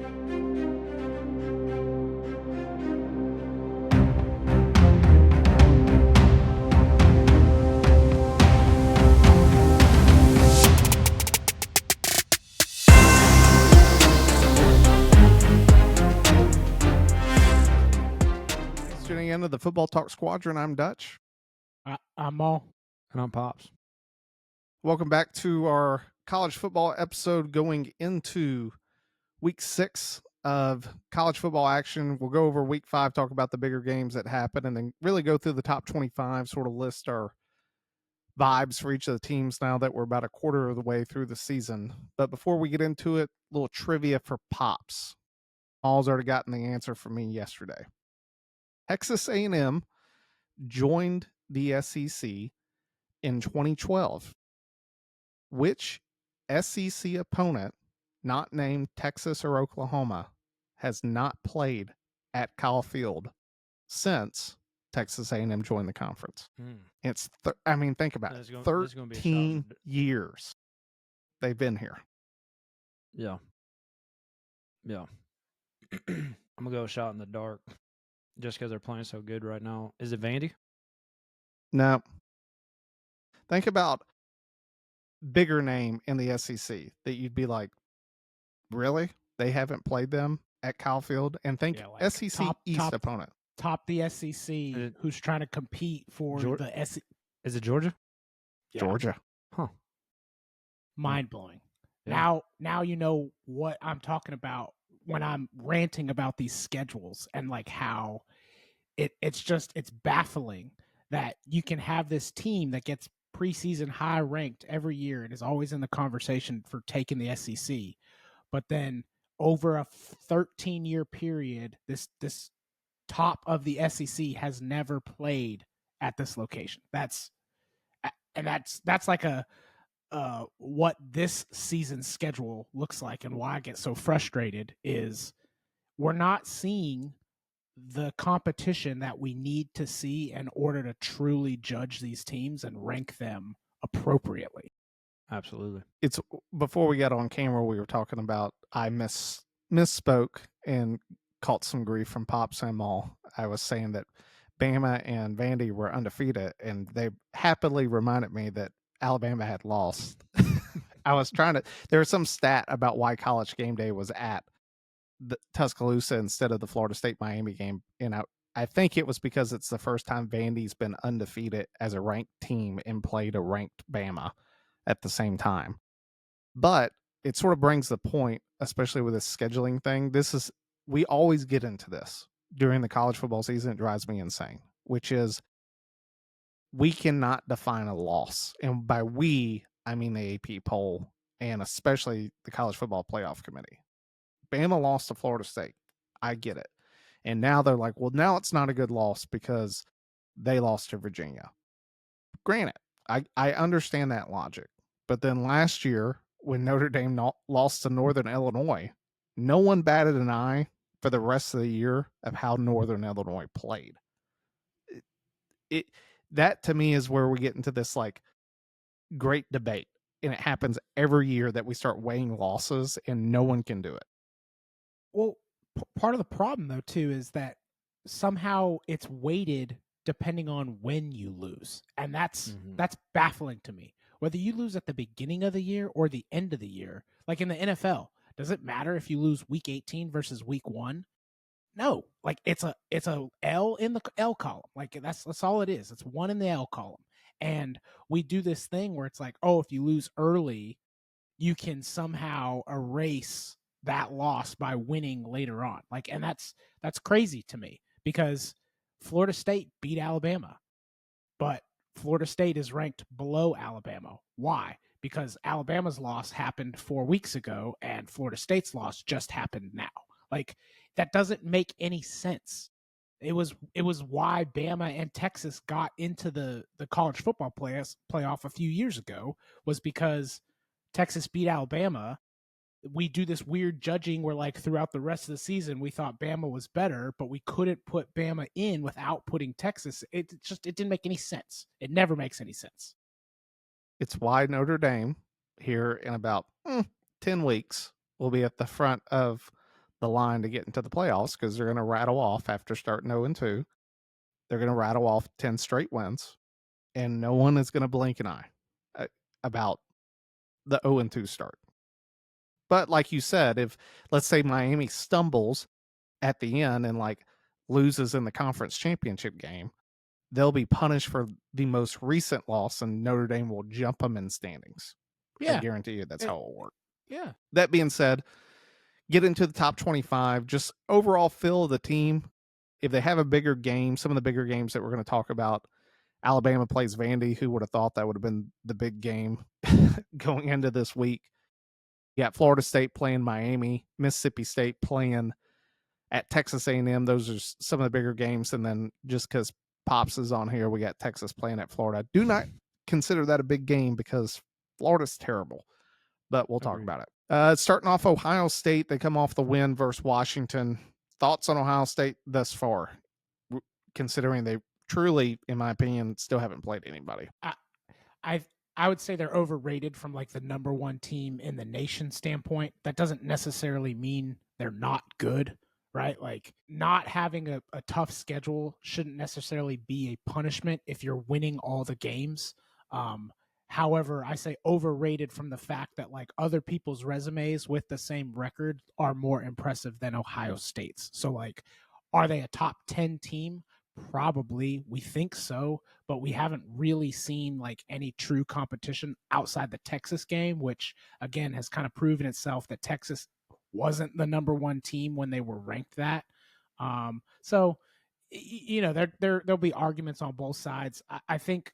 Tuning into the Football Talk Squadron, I'm Dutch. I'm Maul. And I'm Pops. Welcome back to our college football episode going into week 6 of college football action. We'll go over week 5, talk about the bigger games that happen, and then really go through the top 25, sort of list our vibes for each of the teams now that we're about a quarter of the way through the season. But before we get into it, a little trivia for Pops. Maul's already gotten the answer from me yesterday. Texas A&M joined the SEC in 2012. Which SEC opponent, not named Texas or Oklahoma, has not played at Kyle Field since Texas A&M joined the conference? It's, think about it. 13 years they've been here. Yeah. I'm going to go a shot in the dark just because they're playing so good right now. Is it Vandy? No. Think about bigger name in the SEC that you'd be like, really? They haven't played them at Kyle Field? And think SEC East opponent. Top the SEC who's trying to compete for the SEC. Is it Georgia? Yeah. Georgia. Huh. Mind blowing. Yeah. Now you know what I'm talking about when I'm ranting about these schedules and like how it's baffling that you can have this team that gets preseason high ranked every year and is always in the conversation for taking the SEC. But then over a 13-year period, this top of the SEC has never played at this location. That's like a what this season's schedule looks like, and why I get so frustrated is we're not seeing the competition that we need to see in order to truly judge these teams and rank them appropriately. Absolutely. It's before we got on camera, we were talking about I misspoke and caught some grief from Pops and Maul. I was saying that Bama and Vandy were undefeated, and they happily reminded me that Alabama had lost. I was there was some stat about why College Game Day was at the Tuscaloosa instead of the Florida State Miami game. And I think it was because it's the first time Vandy's been undefeated as a ranked team and played a ranked Bama at the same time. But it sort of brings the point, especially with this scheduling thing. We always get into this during the college football season. It drives me insane, which is we cannot define a loss. And by we, I mean the AP poll and especially the College Football Playoff Committee. Bama lost to Florida State. I get it. And now they're like, well, now it's not a good loss because they lost to Virginia. Granted, I understand that logic. But then last year, when Notre Dame lost to Northern Illinois, no one batted an eye for the rest of the year of how Northern Illinois played. That to me is where we get into this like great debate. And it happens every year that we start weighing losses and no one can do it. Well, part of the problem though too is that somehow it's weighted depending on when you lose. And that's baffling to me. Whether you lose at the beginning of the year or the end of the year, like in the NFL, does it matter if you lose week 18 versus week 1? No, like it's a L in the L column. Like that's all it is. It's 1 in the L column. And we do this thing where it's like, oh, if you lose early, you can somehow erase that loss by winning later on. Like, and that's crazy to me because Florida State beat Alabama, but Florida State is ranked below Alabama. Why? Because Alabama's loss happened 4 weeks ago and Florida State's loss just happened now. Like, that doesn't make any sense. It was why Bama and Texas got into the college football playoff a few years ago, was because Texas beat Alabama. We do this weird judging where, like, throughout the rest of the season, we thought Bama was better, but we couldn't put Bama in without putting Texas. It didn't make any sense. It never makes any sense. It's why Notre Dame here in about 10 weeks will be at the front of the line to get into the playoffs because they're going to rattle off after starting 0-2. They're going to rattle off 10 straight wins, and no one is going to blink an eye about the 0-2 start. But like you said, if let's say Miami stumbles at the end and like loses in the conference championship game, they'll be punished for the most recent loss, and Notre Dame will jump them in standings. I guarantee you that's how it'll work. Yeah. That being said, get into the top 25, just overall feel of the team. If they have a bigger game, some of the bigger games that we're going to talk about, Alabama plays Vandy. Who would have thought that would have been the big game going into this week? You got Florida State playing Miami, Mississippi State playing at Texas A&M. Those are some of the bigger games. And then just because Pops is on here, we got Texas playing at Florida. Do not consider that a big game because Florida's terrible, but we'll talk about it. Starting off Ohio State, they come off the win versus Washington. Thoughts on Ohio State thus far, considering they truly, in my opinion, still haven't played anybody? I would say they're overrated from like the number one team in the nation standpoint. That doesn't necessarily mean they're not good, right? Like not having a tough schedule shouldn't necessarily be a punishment if you're winning all the games. However, I say overrated from the fact that like other people's resumes with the same record are more impressive than Ohio State's. So like, are they a top 10 team? Probably. We think so, but we haven't really seen like any true competition outside the Texas game, which again has kind of proven itself that Texas wasn't the number one team when they were ranked that. So there'll be arguments on both sides. I think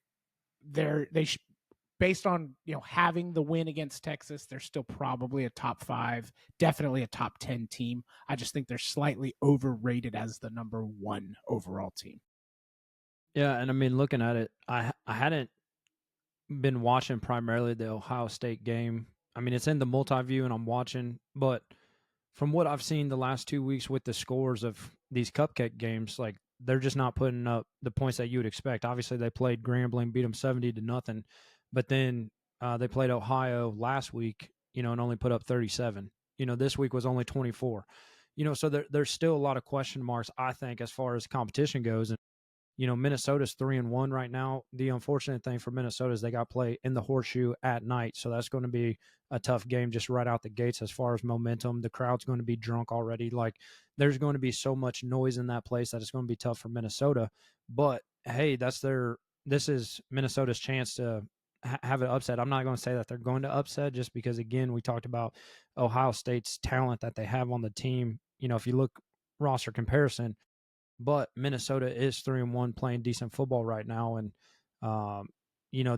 they should, based on having the win against Texas, they're still probably a top 5, definitely a top 10 team. I just think they're slightly overrated as the number 1 overall team. Yeah, and I mean, looking at it, I hadn't been watching primarily the Ohio State game. I mean, it's in the multi-view and I'm watching, but from what I've seen the last 2 weeks with the scores of these cupcake games, like they're just not putting up the points that you would expect. Obviously, they played Grambling, beat them 70-0, but then they played Ohio last week, and only put up 37. This week was only 24. So there's still a lot of question marks, I think, as far as competition goes. And Minnesota's 3-1 right now. The unfortunate thing for Minnesota is they got to play in the Horseshoe at night, so that's going to be a tough game just right out the gates as far as momentum. The crowd's going to be drunk already. Like there's going to be so much noise in that place that it's going to be tough for Minnesota. But hey, this is Minnesota's chance to have an upset. I'm not going to say that they're going to upset just because, again, we talked about Ohio State's talent that they have on the team. If you look roster comparison, but Minnesota is 3-1 playing decent football right now. And,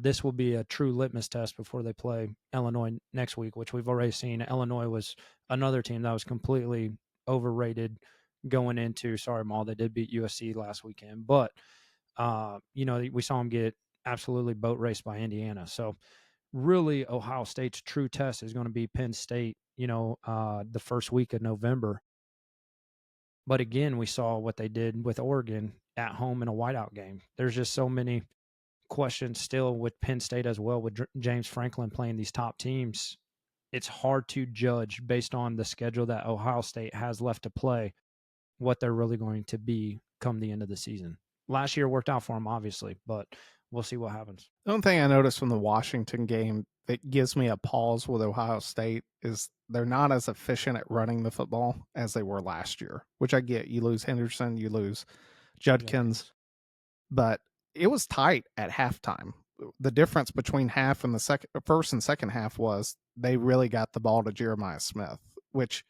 this will be a true litmus test before they play Illinois next week, which we've already seen. Illinois was another team that was completely overrated going into, sorry, Maul, they did beat USC last weekend. But, we saw them get absolutely boat raced by Indiana. So really Ohio State's true test is going to be Penn State, the first week of November. But again, we saw what they did with Oregon at home in a whiteout game. There's just so many questions still with Penn State as well, with James Franklin playing these top teams. It's hard to judge based on the schedule that Ohio State has left to play what they're really going to be come the end of the season. Last year worked out for them, obviously, but we'll see what happens. The only thing I noticed from the Washington game that gives me a pause with Ohio State is they're not as efficient at running the football as they were last year, which I get. You lose Henderson, you lose Judkins, but it was tight at halftime. The difference between half and the first and second half was they really got the ball to Jeremiah Smith, which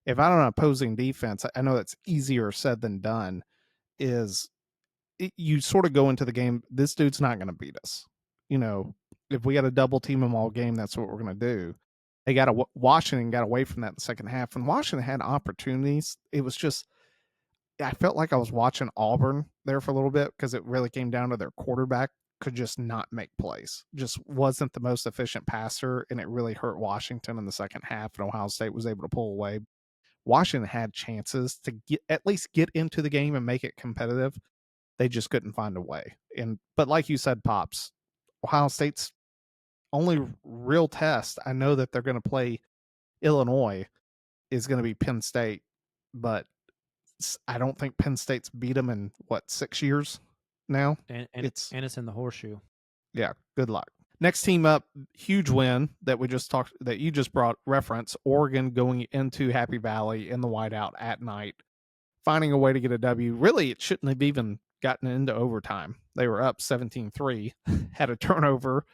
if I'm on an opposing defense, I know that's easier said than done, you sort of go into the game, this dude's not going to beat us. If we got a double team him all game, that's what we're going to do. Washington got away from that in the second half. When Washington had opportunities, it was just, I felt like I was watching Auburn there for a little bit because it really came down to their quarterback could just not make plays. Just wasn't the most efficient passer, and it really hurt Washington in the second half, and Ohio State was able to pull away. Washington had chances to at least get into the game and make it competitive. They just couldn't find a way. But like you said, Pops, Ohio State's only real test, I know that they're going to play Illinois, is going to be Penn State. but I don't think Penn State's beat them in, 6 years now? And It's it's in the horseshoe. Yeah, good luck. Next team up, huge win that you just brought reference, Oregon going into Happy Valley in the whiteout at night, finding a way to get a W. Really, it shouldn't have even gotten into overtime. They were up 17-3, had a turnover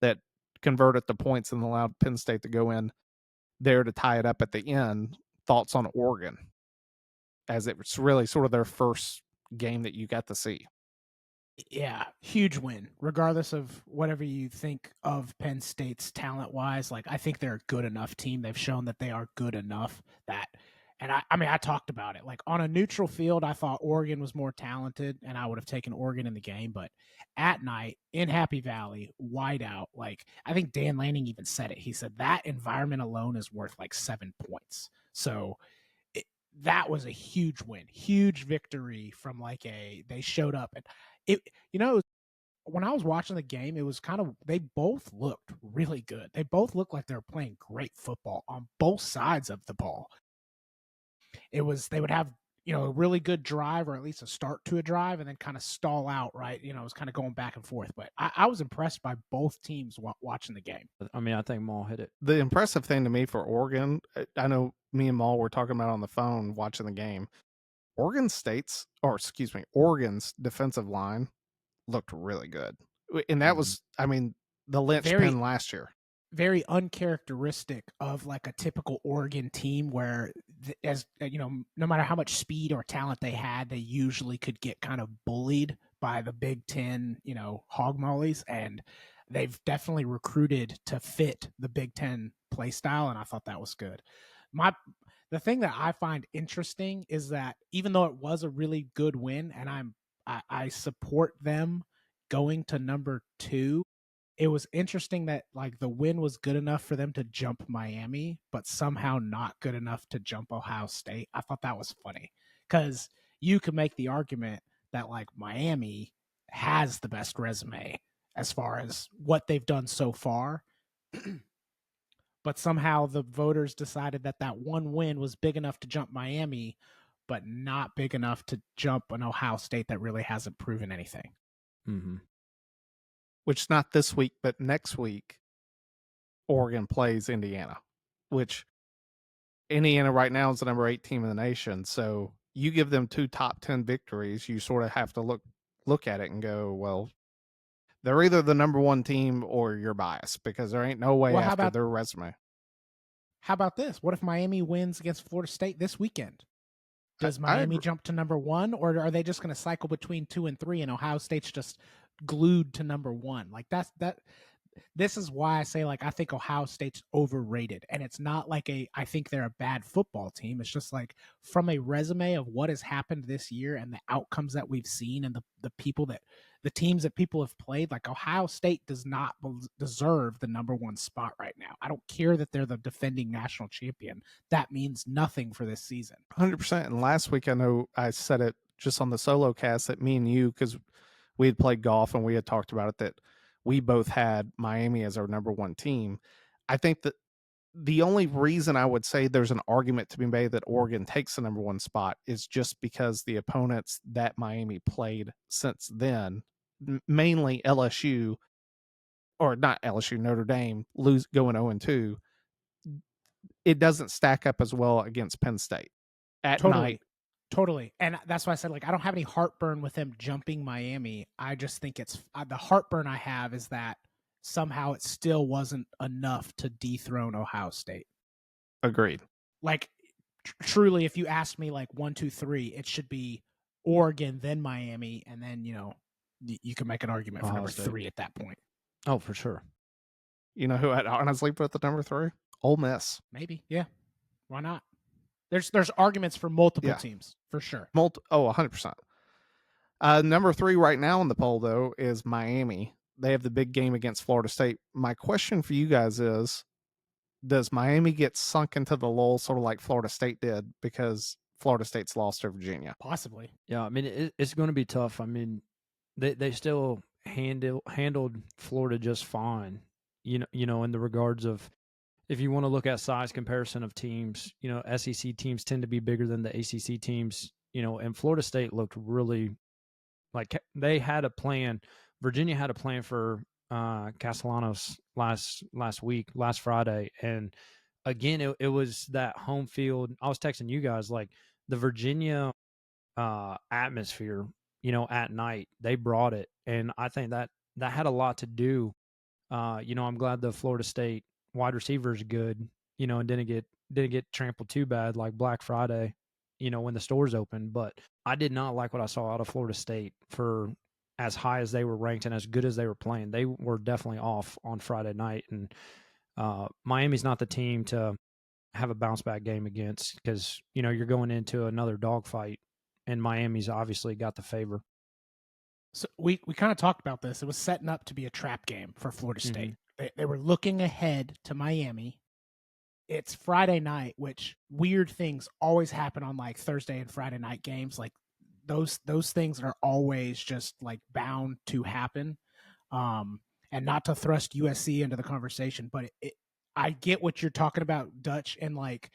that converted the points and allowed Penn State to go in there to tie it up at the end. Thoughts on Oregon, as it's really sort of their first game that you got to see? Yeah, huge win. Regardless of whatever you think of Penn State's talent-wise, like I think they're a good enough team. They've shown that they are good enough that, and I mean, I talked about it. Like on a neutral field, I thought Oregon was more talented, and I would have taken Oregon in the game. But at night in Happy Valley, wide out, like I think Dan Lanning even said it. He said that environment alone is worth like 7 points. So that was a huge win, huge victory from they showed up and it, when I was watching the game, it was they both looked really good. They both looked like they were playing great football on both sides of the ball. They would have, a really good drive or at least a start to a drive and then kind of stall out, right? It was kind of going back and forth. But I was impressed by both teams watching the game. I mean, I think Maul hit it. The impressive thing to me for Oregon, I know me and Maul were talking about on the phone watching the game. Oregon's defensive line looked really good. And that was, I mean, the linchpin last year. Very uncharacteristic of like a typical Oregon team where, no matter how much speed or talent they had, they usually could get kind of bullied by the Big Ten, hog mollies. And they've definitely recruited to fit the Big Ten play style. And I thought that was good. The thing that I find interesting is that even though it was a really good win and I support them going to number 2, it was interesting that like the win was good enough for them to jump Miami, but somehow not good enough to jump Ohio State. I thought that was funny because you could make the argument that like Miami has the best resume as far as what they've done so far. But somehow the voters decided that one win was big enough to jump Miami, but not big enough to jump an Ohio State that really hasn't proven anything. Mm-hmm. Which not this week, but next week, Oregon plays Indiana, which Indiana right now is the number 8 team in the nation. So you give them 2 top 10 victories, you sort of have to look at it and go, well, they're either the number 1 team or you're biased because there ain't no way after their resume. How about this? What if Miami wins against Florida State this weekend? Does Miami jump to number 1, or are they just going to cycle between 2 and 3 and Ohio State's just glued to number 1? Like this is why I say like I think Ohio State's overrated, and it's not like I think they're a bad football team. It's just like from a resume of what has happened this year and the outcomes that we've seen and the teams that people have played, like Ohio State does not deserve the number 1 spot right now. I don't care that they're the defending national champion. That means nothing for this season. 100%. And last week, I know I said it just on the solo cast that me and you, because we had played golf and we had talked about it, that we both had Miami as our number 1 team. I think that the only reason I would say there's an argument to be made that Oregon takes the number 1 spot is just because the opponents that Miami played since then, mainly LSU, or not LSU, Notre Dame, going 0-2. It doesn't stack up as well against Penn State at night. Totally. And that's why I said, like, I don't have any heartburn with them jumping Miami. I just think it's the heartburn I have is that somehow it still wasn't enough to dethrone Ohio State. Agreed. Like, truly, if you ask me, like, 1, 2, 3, it should be Oregon, then Miami, and then, you can make an argument for number 3 at that point. Oh, for sure. You know who I'd honestly put the number 3? Ole Miss. Maybe, yeah. Why not? There's arguments for multiple teams, for sure. 100%. Number 3 right now in the poll, though, is Miami. They have the big game against Florida State. My question for you guys is, does Miami get sunk into the lull sort of like Florida State did because Florida State's lost to Virginia? Possibly. Yeah, I mean, it's going to be tough. I mean, they still handled Florida just fine, in the regards of if you want to look at size comparison of teams, SEC teams tend to be bigger than the ACC teams, and Florida State looked really like they had a plan. Virginia had a plan for Castellanos last Friday, and again, it was that home field. I was texting you guys like the Virginia atmosphere, at night. They brought it, and I think that had a lot to do. I'm glad the Florida State wide receiver is good, and didn't get trampled too bad like Black Friday, when the stores opened. But I did not like what I saw out of Florida State for as high as they were ranked and as good as they were playing. They were definitely off on Friday night, and Miami's not the team to have a bounce back game against because you're going into another dogfight, and Miami's obviously got the favor. So we kind of talked about this. It was setting up to be a trap game for Florida State. They were looking ahead to Miami. It's Friday night, which weird things always happen on like Thursday and Friday night games. Like those things are always just like bound to happen. And not to thrust USC into the conversation, but I get what you're talking about, Dutch, and like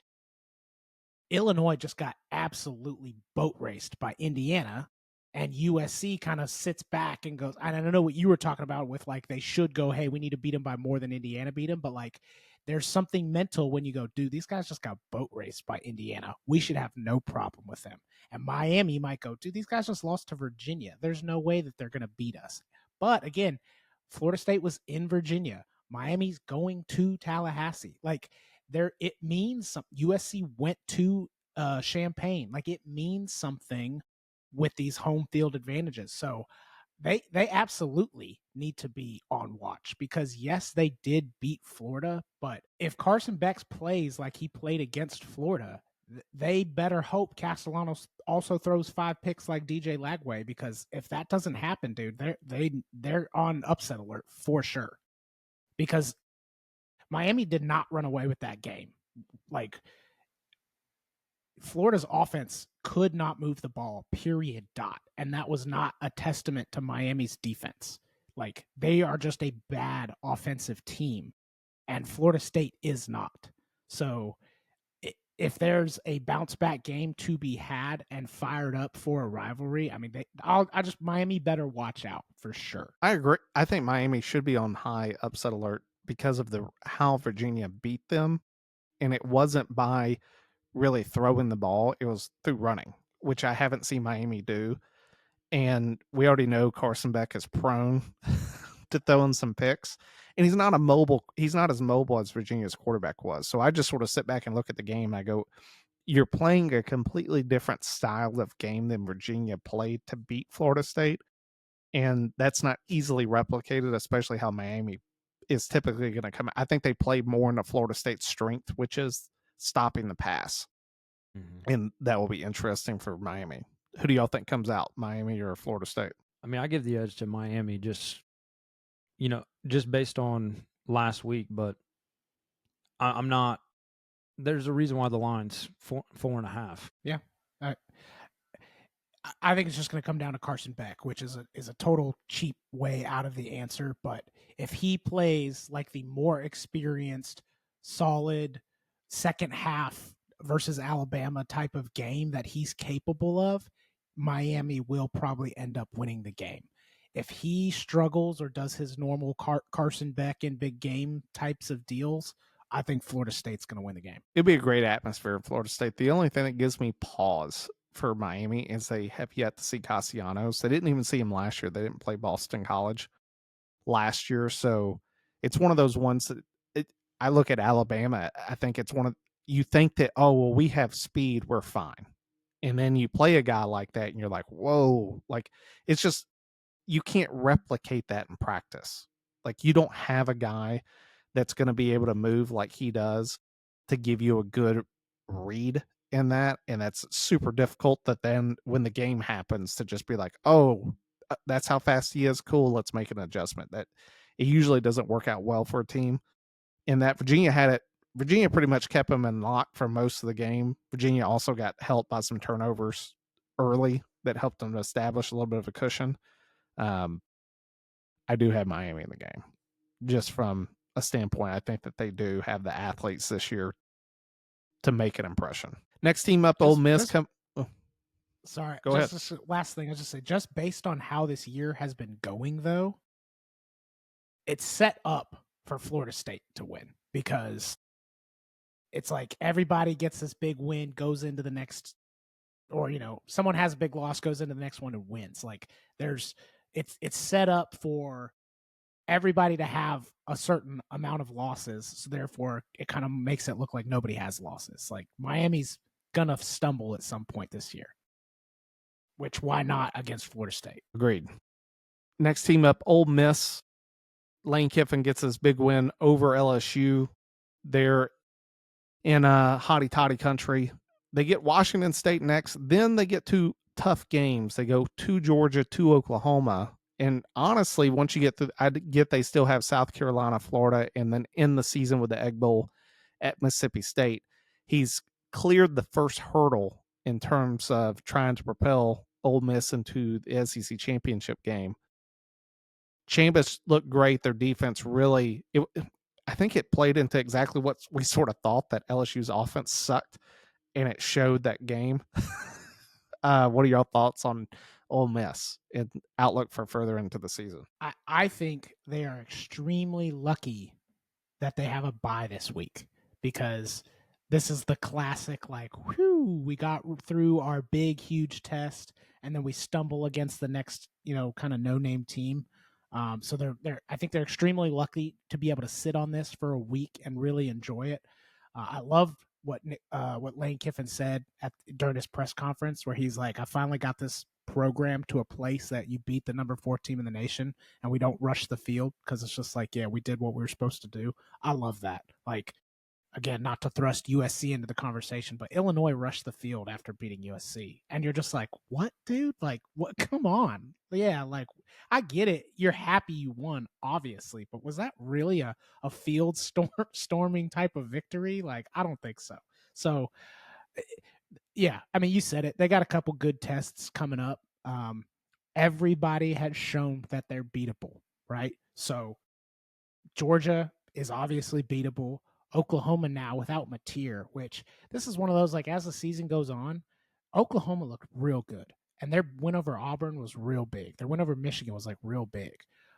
Illinois just got absolutely boat raced by Indiana, and USC kind of sits back and goes, I don't know what you were talking about with like they should go, hey, we need to beat them by more than Indiana beat them, but like there's something mental when you go, dude, these guys just got boat raced by Indiana. We should have no problem with them. And Miami might go, dude, these guys just lost to Virginia. There's no way that they're going to beat us. But again, Florida State was in Virginia. Miami's going to Tallahassee. Like it means something. USC went to Champaign. Like it means something with these home field advantages. So they absolutely need to be on watch because yes, they did beat Florida, but if Carson Beck plays like he played against Florida, they better hope Castellanos also throws 5 picks like DJ Lagway, because if that doesn't happen, dude, they're on upset alert for sure. Because Miami did not run away with that game. Like Florida's offense could not move the ball, period, dot. And that was not a testament to Miami's defense. Like they are just a bad offensive team, and Florida State is not. So if there's a bounce back game to be had and fired up for a rivalry, I mean, Miami better watch out for sure. I agree. I think Miami should be on high upset alert because of how Virginia beat them, and it wasn't by really throwing the ball; it was through running, which I haven't seen Miami do. And we already know Carson Beck is prone to throwing some picks, and he's not as mobile as Virginia's quarterback was. So I just sort of sit back and look at the game and I go, you're playing a completely different style of game than Virginia played to beat Florida State. And that's not easily replicated, especially how Miami is typically going to come. I think they play more into Florida State's strength, which is stopping the pass. And that will be interesting for Miami. Who do y'all think comes out, Miami or Florida State? I mean, I give the edge to Miami just based on last week, but I'm not. There's a reason why the line's 4.5. Yeah. I think it's just going to come down to Carson Beck, which is a total cheap way out of the answer. But if he plays like the more experienced, solid second half versus Alabama type of game that he's capable of, Miami will probably end up winning the game. If he struggles or does his normal Carson Beck in big game types of deals, I think Florida State's going to win the game. It'd be a great atmosphere in Florida State. The only thing that gives me pause for Miami is they have yet to see Castellanos. They didn't even see him last year. They didn't play Boston College last year. So it's one of those ones that I look at Alabama. I think it's you think that, oh, well, we have speed, we're fine. And then you play a guy like that and you're like, whoa, like it's just, you can't replicate that in practice. Like you don't have a guy that's going to be able to move like he does to give you a good read in that. And that's super difficult that then when the game happens to just be like, oh, that's how fast he is. Cool. Let's make an adjustment. That it usually doesn't work out well for a team. And that Virginia pretty much kept him in lock for most of the game. Virginia also got helped by some turnovers early that helped them establish a little bit of a cushion. I do have Miami in the game just from a standpoint, I think that they do have the athletes this year to make an impression. Next team up, Ole Miss. Sorry, go ahead. Just last thing, I just say, just based on how this year has been going, though, it's set up for Florida State to win, because it's like everybody gets this big win, goes into the next, or someone has a big loss, goes into the next one and wins. Like it's set up for everybody to have a certain amount of losses, so therefore it kind of makes it look like nobody has losses. Like Miami's gonna stumble at some point this year, which why not against Florida State? Agreed. Next team up, Ole Miss. Lane Kiffin gets his big win over LSU. They're in hotty toddy country. They get Washington State next. Then they get two tough games. They go to Georgia, to Oklahoma. And honestly, once you get through, I get they still have South Carolina, Florida, and then end the season with the Egg Bowl at Mississippi State. He's cleared the first hurdle in terms of trying to propel Ole Miss into the SEC championship game. Chambers looked great. Their defense really, I think it played into exactly what we sort of thought, that LSU's offense sucked, and it showed that game. What are your thoughts on Ole Miss and outlook for further into the season? I think they are extremely lucky that they have a bye this week, because this is the classic, like, whew, we got through our big, huge test, and then we stumble against the next, kind of no-name team. So I think they're extremely lucky to be able to sit on this for a week and really enjoy it. I love what Lane Kiffin said during his press conference, where he's like, I finally got this program to a place that you beat the number 4 team in the nation and we don't rush the field, because it's just like, yeah, we did what we were supposed to do. I love that. Like, again, not to thrust USC into the conversation, but Illinois rushed the field after beating USC. And you're just like, what, dude? Like, what? Come on. Yeah, like, I get it. You're happy you won, obviously, but was that really a field storming type of victory? Like, I don't think so. So, yeah, I mean, you said it. They got a couple good tests coming up. Everybody has shown that they're beatable, right? So, Georgia is obviously beatable. Oklahoma now without Mateer, which this is one of those, like, as the season goes on, Oklahoma looked real good. And their win over Auburn was real big. Their win over Michigan was, like, real big.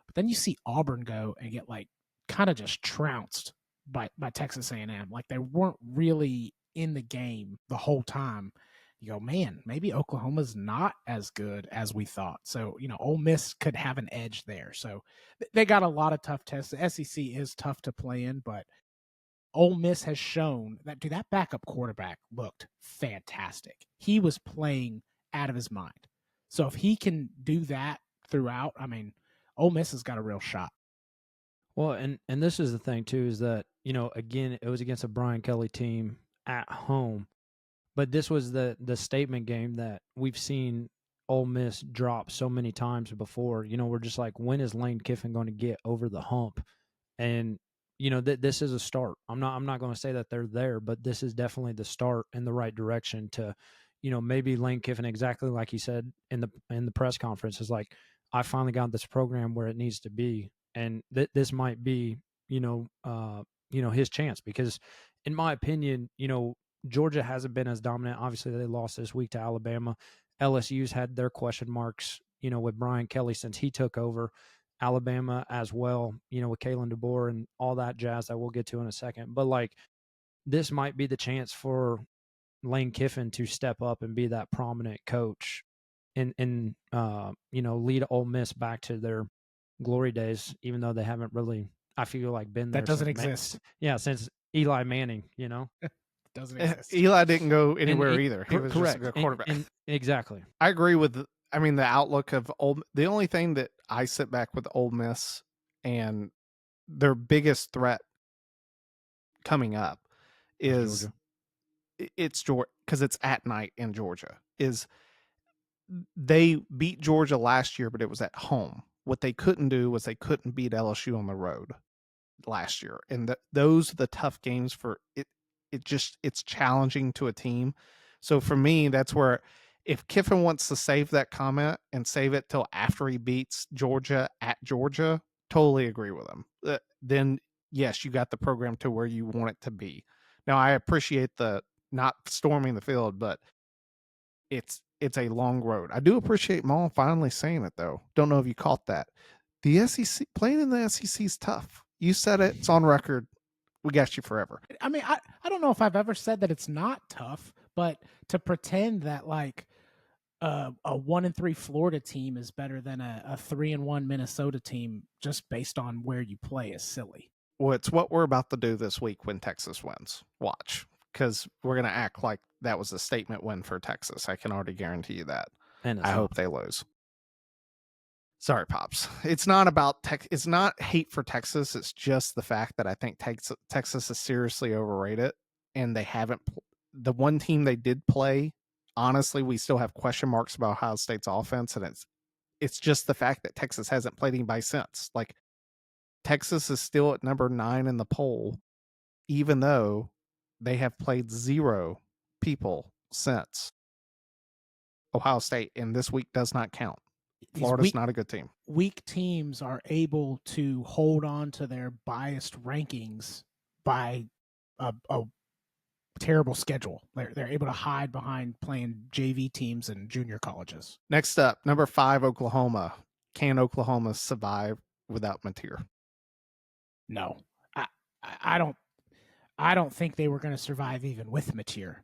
But then you see Auburn go and get, like, kind of just trounced by Texas A&M. Like, they weren't really in the game the whole time. You go, man, maybe Oklahoma's not as good as we thought. So, Ole Miss could have an edge there. So they got a lot of tough tests. The SEC is tough to play in, but Ole Miss has shown that, dude, that backup quarterback looked fantastic. He was playing out of his mind. So if he can do that throughout, I mean, Ole Miss has got a real shot. Well, and this is the thing too, is that, again, it was against a Brian Kelly team at home, but this was the statement game that we've seen Ole Miss drop so many times before. We're just like, when is Lane Kiffin going to get over the hump? And this is a start. I'm not going to say that they're there, but this is definitely the start in the right direction to, maybe Lane Kiffin, exactly like he said in the press conference, is like, I finally got this program where it needs to be, and this might be, his chance, because in my opinion, Georgia hasn't been as dominant. Obviously, they lost this week to Alabama. LSU's had their question marks, with Brian Kelly since he took over. Alabama as well, with Kalen DeBoer and all that jazz that we'll get to in a second. But, like, this might be the chance for Lane Kiffin to step up and be that prominent coach and lead Ole Miss back to their glory days, even though they haven't really, I feel like, been there. That doesn't exist. Since Eli Manning, Doesn't exist. Eli didn't go anywhere either. He was correct. Just a good quarterback. Exactly. I agree with the outlook of the only thing that I sit back with Ole Miss and their biggest threat coming up is Georgia. It's Georgia, because it's at night in Georgia. Is they beat Georgia last year, but it was at home. What they couldn't do was they couldn't beat LSU on the road last year, and those are the tough games for it. It's challenging to a team. So for me, that's where, if Kiffin wants to save that comment and save it till after he beats Georgia at Georgia, totally agree with him. Then yes, you got the program to where you want it to be. Now, I appreciate the not storming the field, but it's a long road. I do appreciate Maul finally saying it, though. Don't know if you caught that. The SEC, playing in the SEC is tough. You said it. It's on record. We got you forever. I mean, I don't know if I've ever said that it's not tough, but to pretend that like a 1-3 Florida team is better than a 3-1 Minnesota team just based on where you play is silly. Well, it's what we're about to do this week when Texas wins. Watch, because we're going to act like that was a statement win for Texas. I can already guarantee you that. And I hope they lose. Sorry, Pops. It's not about it's not hate for Texas. It's just the fact that I think Texas is seriously overrated, and they haven't. The one team they did play, honestly, we still have question marks about Ohio State's offense, and it's just the fact that Texas hasn't played anybody since. Like, Texas is still at number 9 in the poll, even though they have played 0 people since Ohio State, and this week does not count. Florida's not a good team. Weak teams are able to hold on to their biased rankings by a terrible schedule. They're able to hide behind playing JV teams and junior colleges. Next up, number 5, Oklahoma. Can Oklahoma survive without Mateer? No, I don't think they were going to survive even with Mateer.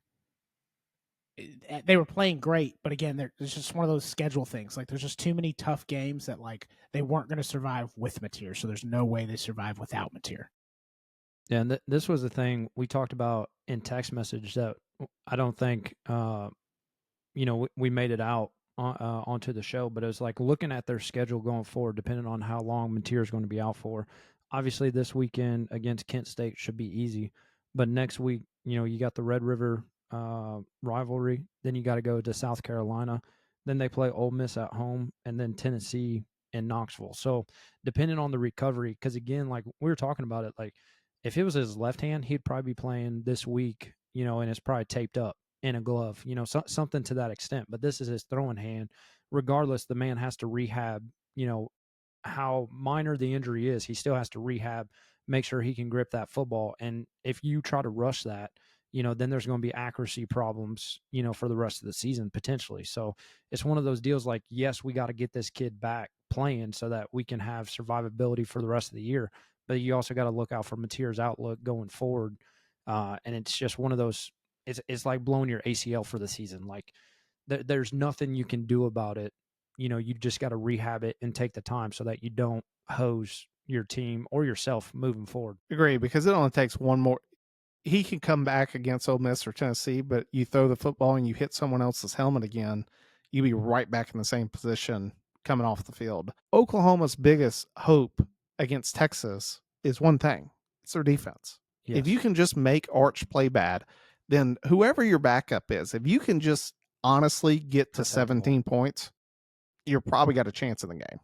They were playing great, but again, it's just one of those schedule things. Like, there's just too many tough games that like they weren't going to survive with Mateer. So there's no way they survive without Mateer. Yeah, and this was the thing we talked about in text message that I don't think, we made it out onto the show, but it was like looking at their schedule going forward, depending on how long Mateer is going to be out for. Obviously, this weekend against Kent State should be easy, but next week, you got the Red River rivalry. Then you got to go to South Carolina. Then they play Ole Miss at home, and then Tennessee and Knoxville. So depending on the recovery, because again, like we were talking about it, like if it was his left hand, he'd probably be playing this week, and it's probably taped up in a glove, something to that extent. But this is his throwing hand. Regardless, the man has to rehab, how minor the injury is, he still has to rehab, make sure he can grip that football. And if you try to rush that, then there's going to be accuracy problems, for the rest of the season potentially. So it's one of those deals like, yes, we got to get this kid back playing so that we can have survivability for the rest of the year. But you also got to look out for Mateer's outlook going forward. And it's just one of those, it's like blowing your ACL for the season. Like there's nothing you can do about it. You just got to rehab it and take the time so that you don't hose your team or yourself moving forward. Agree, because it only takes one more. He can come back against Ole Miss or Tennessee, but you throw the football and you hit someone else's helmet again, you be right back in the same position coming off the field. Oklahoma's biggest hope against Texas is one thing. It's their defense. Yes. If you can just make Arch play bad, then whoever your backup is, if you can just honestly get to 17 points, you're probably got a chance in the game.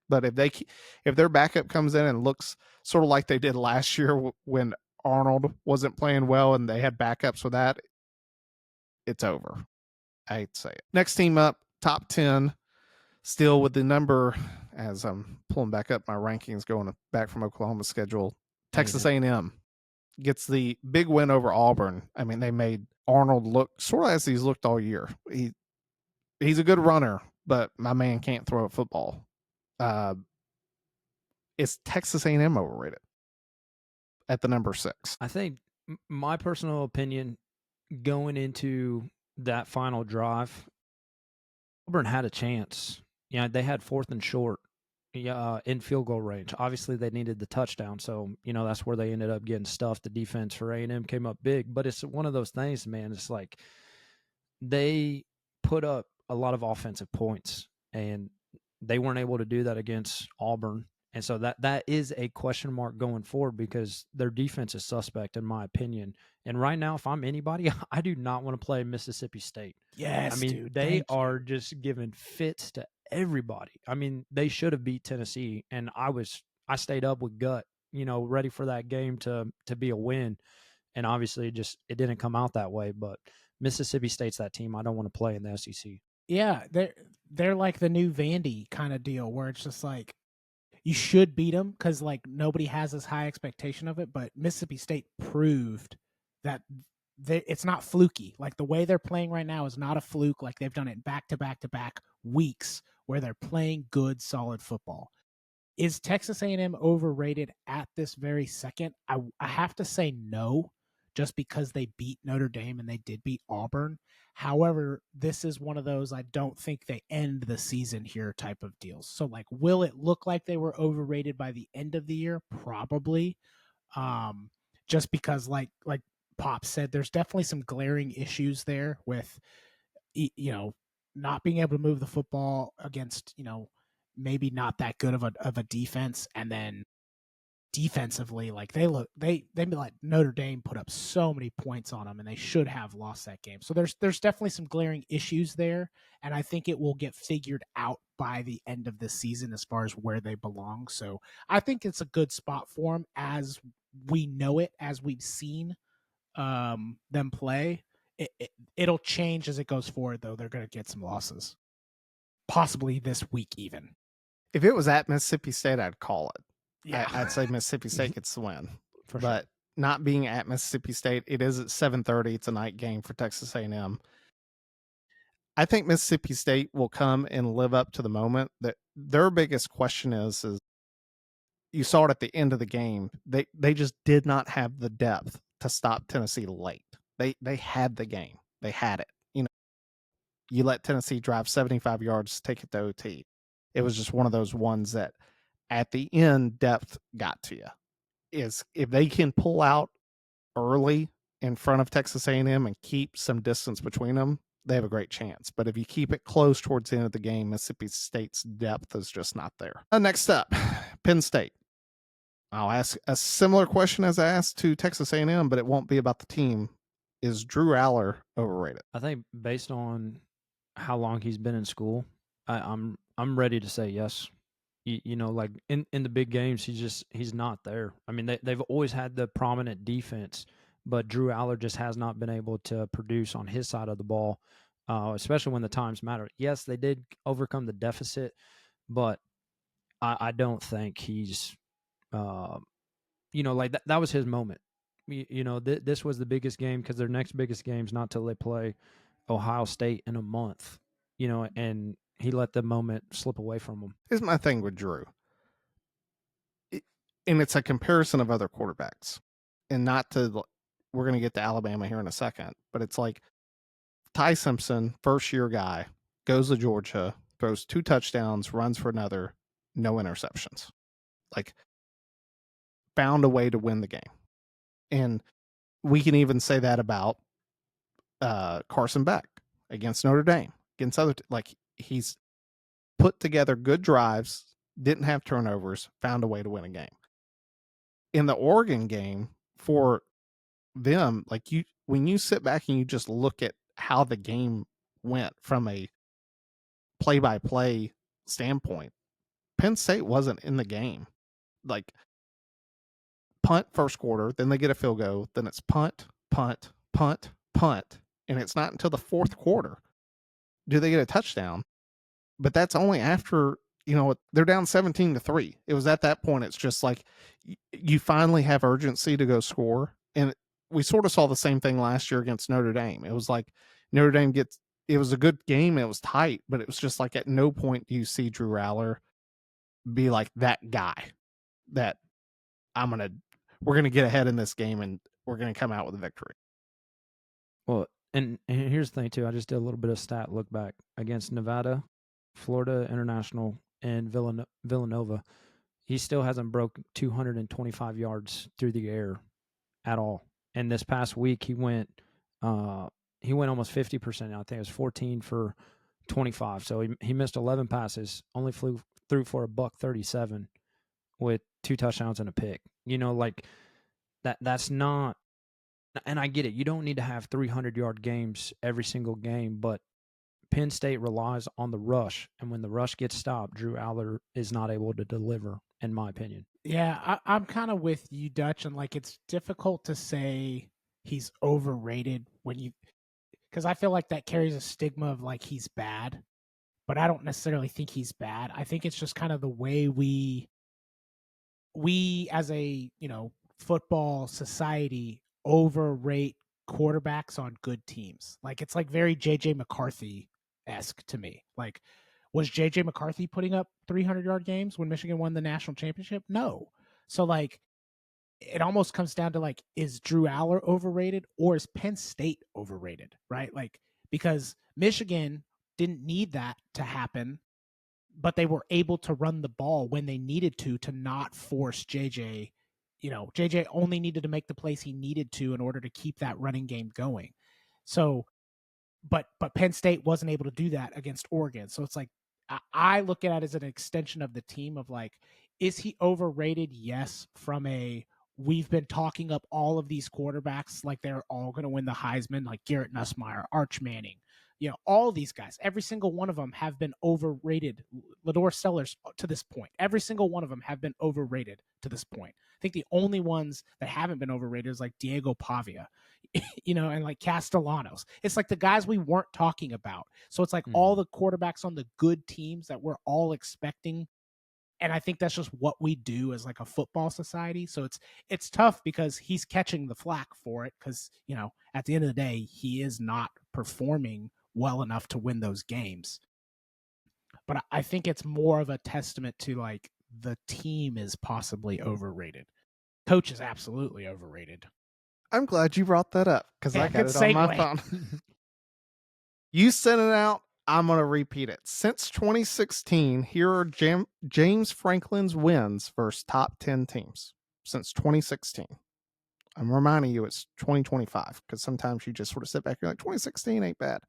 But if their backup comes in and looks sort of like they did last year when Arnold wasn't playing well and they had backups for that, it's over. I hate to say it. Next team up, top 10, still with the number, as I'm pulling back up my rankings going back from Oklahoma's schedule, Texas A&M gets the big win over Auburn. I mean, they made Arnold look sort of as he's looked all year. He's a good runner, but my man can't throw a football. Is Texas A&M overrated at the number 6? I think my personal opinion going into that final drive, Auburn had a chance. Yeah, they had 4th and short in field goal range. Obviously, they needed the touchdown, so that's where they ended up getting stuffed. The defense for A&M came up big, but it's one of those things, man. It's like they put up a lot of offensive points, and they weren't able to do that against Auburn. And so that is a question mark going forward because their defense is suspect, in my opinion. And right now, if I'm anybody, I do not want to play Mississippi State. Yes, I mean, dude, they are just giving fits to everybody. I mean, they should have beat Tennessee, and I stayed up with gut, ready for that game to be a win. And obviously, it didn't come out that way. But Mississippi State's that team I don't want to play in the SEC. Yeah, they're like the new Vandy kind of deal, where it's just like, you should beat them because like nobody has this high expectation of it. But Mississippi State proved that it's not fluky. Like the way they're playing right now is not a fluke. Like they've done it back to back to back weeks where they're playing good, solid football. Is Texas A&M overrated at this very second? I have to say no, just because they beat Notre Dame and they did beat Auburn. However, this is one of those I don't think they end the season here type of deals. So, like, will it look like they were overrated by the end of the year? Probably. Just because, like Pop said, there's definitely some glaring issues there with, not being able to move the football against, maybe not that good of a defense, and then defensively, like they let Notre Dame put up so many points on them, and they should have lost that game. So there's definitely some glaring issues there, and I think it will get figured out by the end of the season as far as where they belong. So I think it's a good spot for them as we know it, as we've seen them play. It'll change as it goes forward, though. They're going to get some losses, possibly this week even. If it was at Mississippi State, I'd call it. Yeah, I'd say Mississippi State gets the win. For But sure. not being at Mississippi State, it is at 7:30. It's a night game for Texas A&M. I think Mississippi State will come and live up to the moment. That their biggest question is you saw it at the end of the game. They just did not have the depth to stop Tennessee late. They had the game. They had it. You let Tennessee drive 75 yards, take it to OT. It was just one of those ones that at the end, depth got to you. Is if they can pull out early in front of Texas A&M and keep some distance between them, they have a great chance. But if you keep it close towards the end of the game, Mississippi State's depth is just not there. Next up, Penn State. I'll ask a similar question as I asked to Texas A&M, but it won't be about the team. Is Drew Aller overrated? I think based on how long he's been in school, I'm ready to say yes. Like in the big games, he's not there. I mean, they've always had the prominent defense, but Drew Aller just has not been able to produce on his side of the ball, especially when the times matter. Yes, they did overcome the deficit, but I don't think he's, like that was his moment. This was the biggest game because their next biggest game is not till they play Ohio State in a month, and he let the moment slip away from him. Here's my thing with Drew. And it's a comparison of other quarterbacks. And not to, we're going to get to Alabama here in a second, but it's like Ty Simpson, first year guy, goes to Georgia, throws 2 touchdowns, runs for another, no interceptions. Like, found a way to win the game. And we can even say that about Carson Beck against Notre Dame, against other, he's put together good drives, didn't have turnovers, found a way to win a game. In the Oregon game, for them, when you sit back and you just look at how the game went from a play-by-play standpoint, Penn State wasn't in the game. Like, punt first quarter, then they get a field goal, then it's punt, punt, punt, punt, and it's not until the fourth quarter do they get a touchdown. But that's only after, they're down 17-3. It was at that point, it's just like you finally have urgency to go score. And we sort of saw the same thing last year against Notre Dame. It was like Notre Dame it was a good game. It was tight, but it was just like at no point do you see Drew Aller be like that guy that we're going to get ahead in this game and we're going to come out with a victory. Well, and here's the thing too. I just did a little bit of stat look back against Nevada, Florida International, and Villanova. He still hasn't broke 225 yards through the air at all. And this past week he went almost 50%. I think it was 14 for 25. So he missed 11 passes, only flew through for $137 with 2 touchdowns and a pick. Like that's not, and I get it. You don't need to have 300-yard games every single game, but Penn State relies on the rush, and when the rush gets stopped, Drew Aller is not able to deliver, in my opinion. Yeah, I'm kind of with you, Dutch, and like it's difficult to say he's overrated because I feel like that carries a stigma of like he's bad, but I don't necessarily think he's bad. I think it's just kind of the way we we as a, football society overrate quarterbacks on good teams. Like it's like very JJ McCarthy-esque to me. Like, was JJ McCarthy putting up 300-yard games when Michigan won the national championship? No. So like it almost comes down to like, is Drew Aller overrated or is Penn State overrated? Right? Like, because Michigan didn't need that to happen, but they were able to run the ball when they needed to not force JJ. JJ only needed to make the plays he needed to in order to keep that running game going. So, but Penn State wasn't able to do that against Oregon. So it's like, I look at it as an extension of the team of like, is he overrated? Yes, from a, we've been talking up all of these quarterbacks like they're all going to win the Heisman, like Garrett Nussmeier, Arch Manning, all these guys, every single one of them have been overrated. Lador Sellers to this point, every single one of them have been overrated to this point. I think the only ones that haven't been overrated is like Diego Pavia, and like Castellanos. It's like the guys we weren't talking about. So it's like all the quarterbacks on the good teams that we're all expecting. And I think that's just what we do as like a football society. So it's tough because he's catching the flack for it because, at the end of the day, he is not performing well enough to win those games. But I think it's more of a testament to like the team is possibly overrated. Coach is absolutely overrated. I'm glad you brought that up because I got it on my phone. You sent it out. I'm going to repeat it. Since 2016, here are James Franklin's wins versus top 10 teams. Since 2016. I'm reminding you it's 2025 because sometimes you just sort of sit back and you're like, 2016 ain't bad.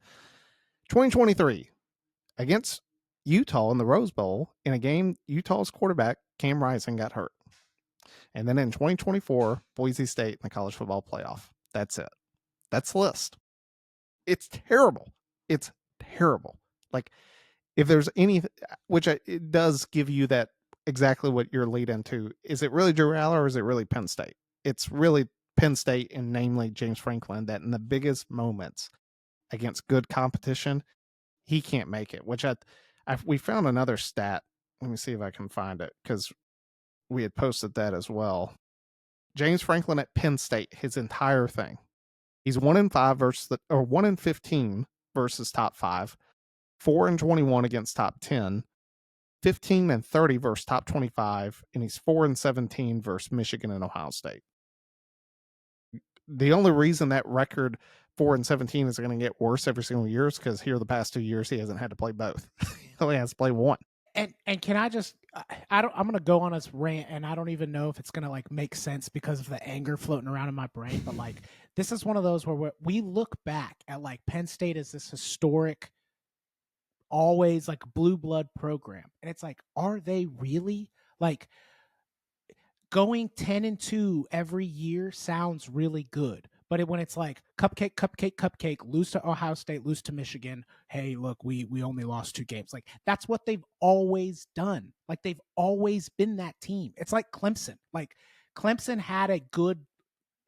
2023, against Utah in the Rose Bowl, in a game Utah's quarterback, Cam Rising, got hurt. And then in 2024, Boise State in the college football playoff. That's it. That's the list. It's terrible. It's terrible. Like, if there's any, which it does give you that exactly what you're lead into. Is it really Drew Aller or is it really Penn State? It's really Penn State, and namely James Franklin, that in the biggest moments against good competition, he can't make it. Which we found another stat. Let me see if I can find it because we had posted that as well. James Franklin at Penn State, his entire thing. He's 1-5 versus 1-15 versus top 5, 4-21 against top 10, 15-30 versus top 25, and he's 4-17 versus Michigan and Ohio State. The only reason that record 4-17 is going to get worse every single year is because here the past 2 years he hasn't had to play both. He only has to play one. And can I just, I'm going to go on this rant, and I don't even know if it's going to like make sense because of the anger floating around in my brain. But like, this is one of those where we look back at like Penn State as this historic, always like blue blood program. And it's like, are they really? Like, going 10-2 every year sounds really good. But when it's like cupcake, lose to Ohio State, lose to Michigan. Hey, look, we only lost 2 games. Like, that's what they've always done. Like, they've always been that team. It's like Clemson. Like, Clemson had a good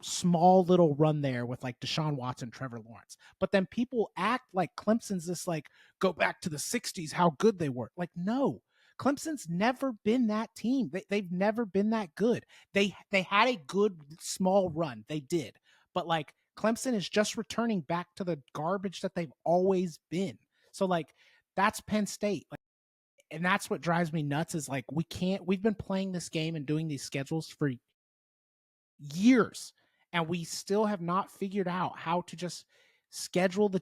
small little run there with like Deshaun Watson, Trevor Lawrence. But then people act like Clemson's this like, go back to the 60s, how good they were. Like, no. Clemson's never been that team. They've never been that good. They had a good small run. They did. But like, Clemson is just returning back to the garbage that they've always been. So like, that's Penn State. Like, and that's what drives me nuts is like, we've been playing this game and doing these schedules for years, and we still have not figured out how to just schedule the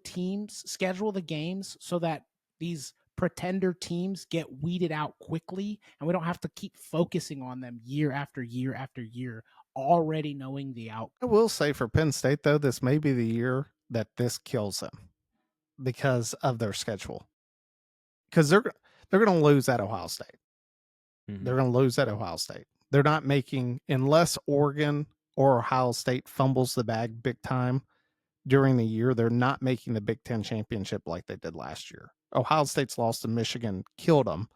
games so that these pretender teams get weeded out quickly and we don't have to keep focusing on them year after year after year, already knowing the outcome. I will say for Penn State, though, this may be the year that this kills them because of their schedule. Because they're going to lose at Ohio State. Mm-hmm. They're going to lose at Ohio State. They're not making, unless Oregon or Ohio State fumbles the bag big time during the year, they're not making the Big Ten championship like they did last year. Ohio State's loss to Michigan killed them,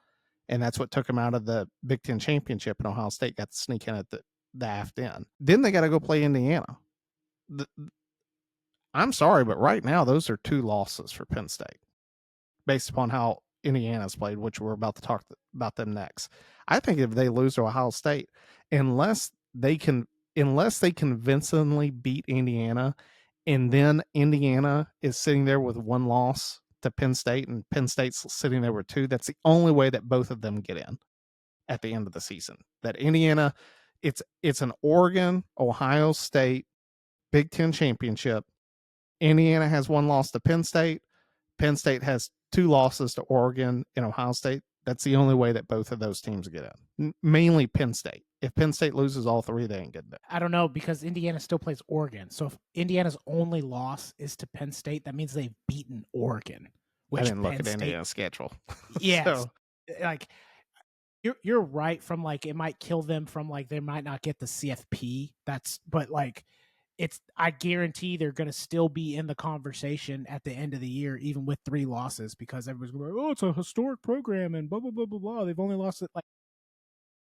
and that's what took them out of the Big Ten championship, and Ohio State got to sneak in at the half end. Then they got to go play Indiana. I'm sorry, but right now those are 2 losses for Penn State based upon how Indiana's played, which we're about to talk about them next. I think if they lose to Ohio State, unless they convincingly beat Indiana, and then Indiana is sitting there with one loss to Penn State, and Penn State's sitting there with two, that's the only way that both of them get in at the end of the season. That Indiana, it's an Oregon, Ohio State, Big Ten championship. Indiana has one loss to Penn State. Penn State has two losses to Oregon and Ohio State. That's the only way that both of those teams get in. Mainly Penn State. If Penn State loses all three, they ain't getting in. I don't know, because Indiana still plays Oregon. So if Indiana's only loss is to Penn State, that means they've beaten Oregon. I didn't look at Indiana's schedule. Yes. So, like, you're right from like it might kill them from like they might not get the CFP. But like I guarantee they're going to still be in the conversation at the end of the year, even with 3 losses, because everybody's going to be like, oh, it's a historic program and blah blah blah blah blah. They've only lost it. Like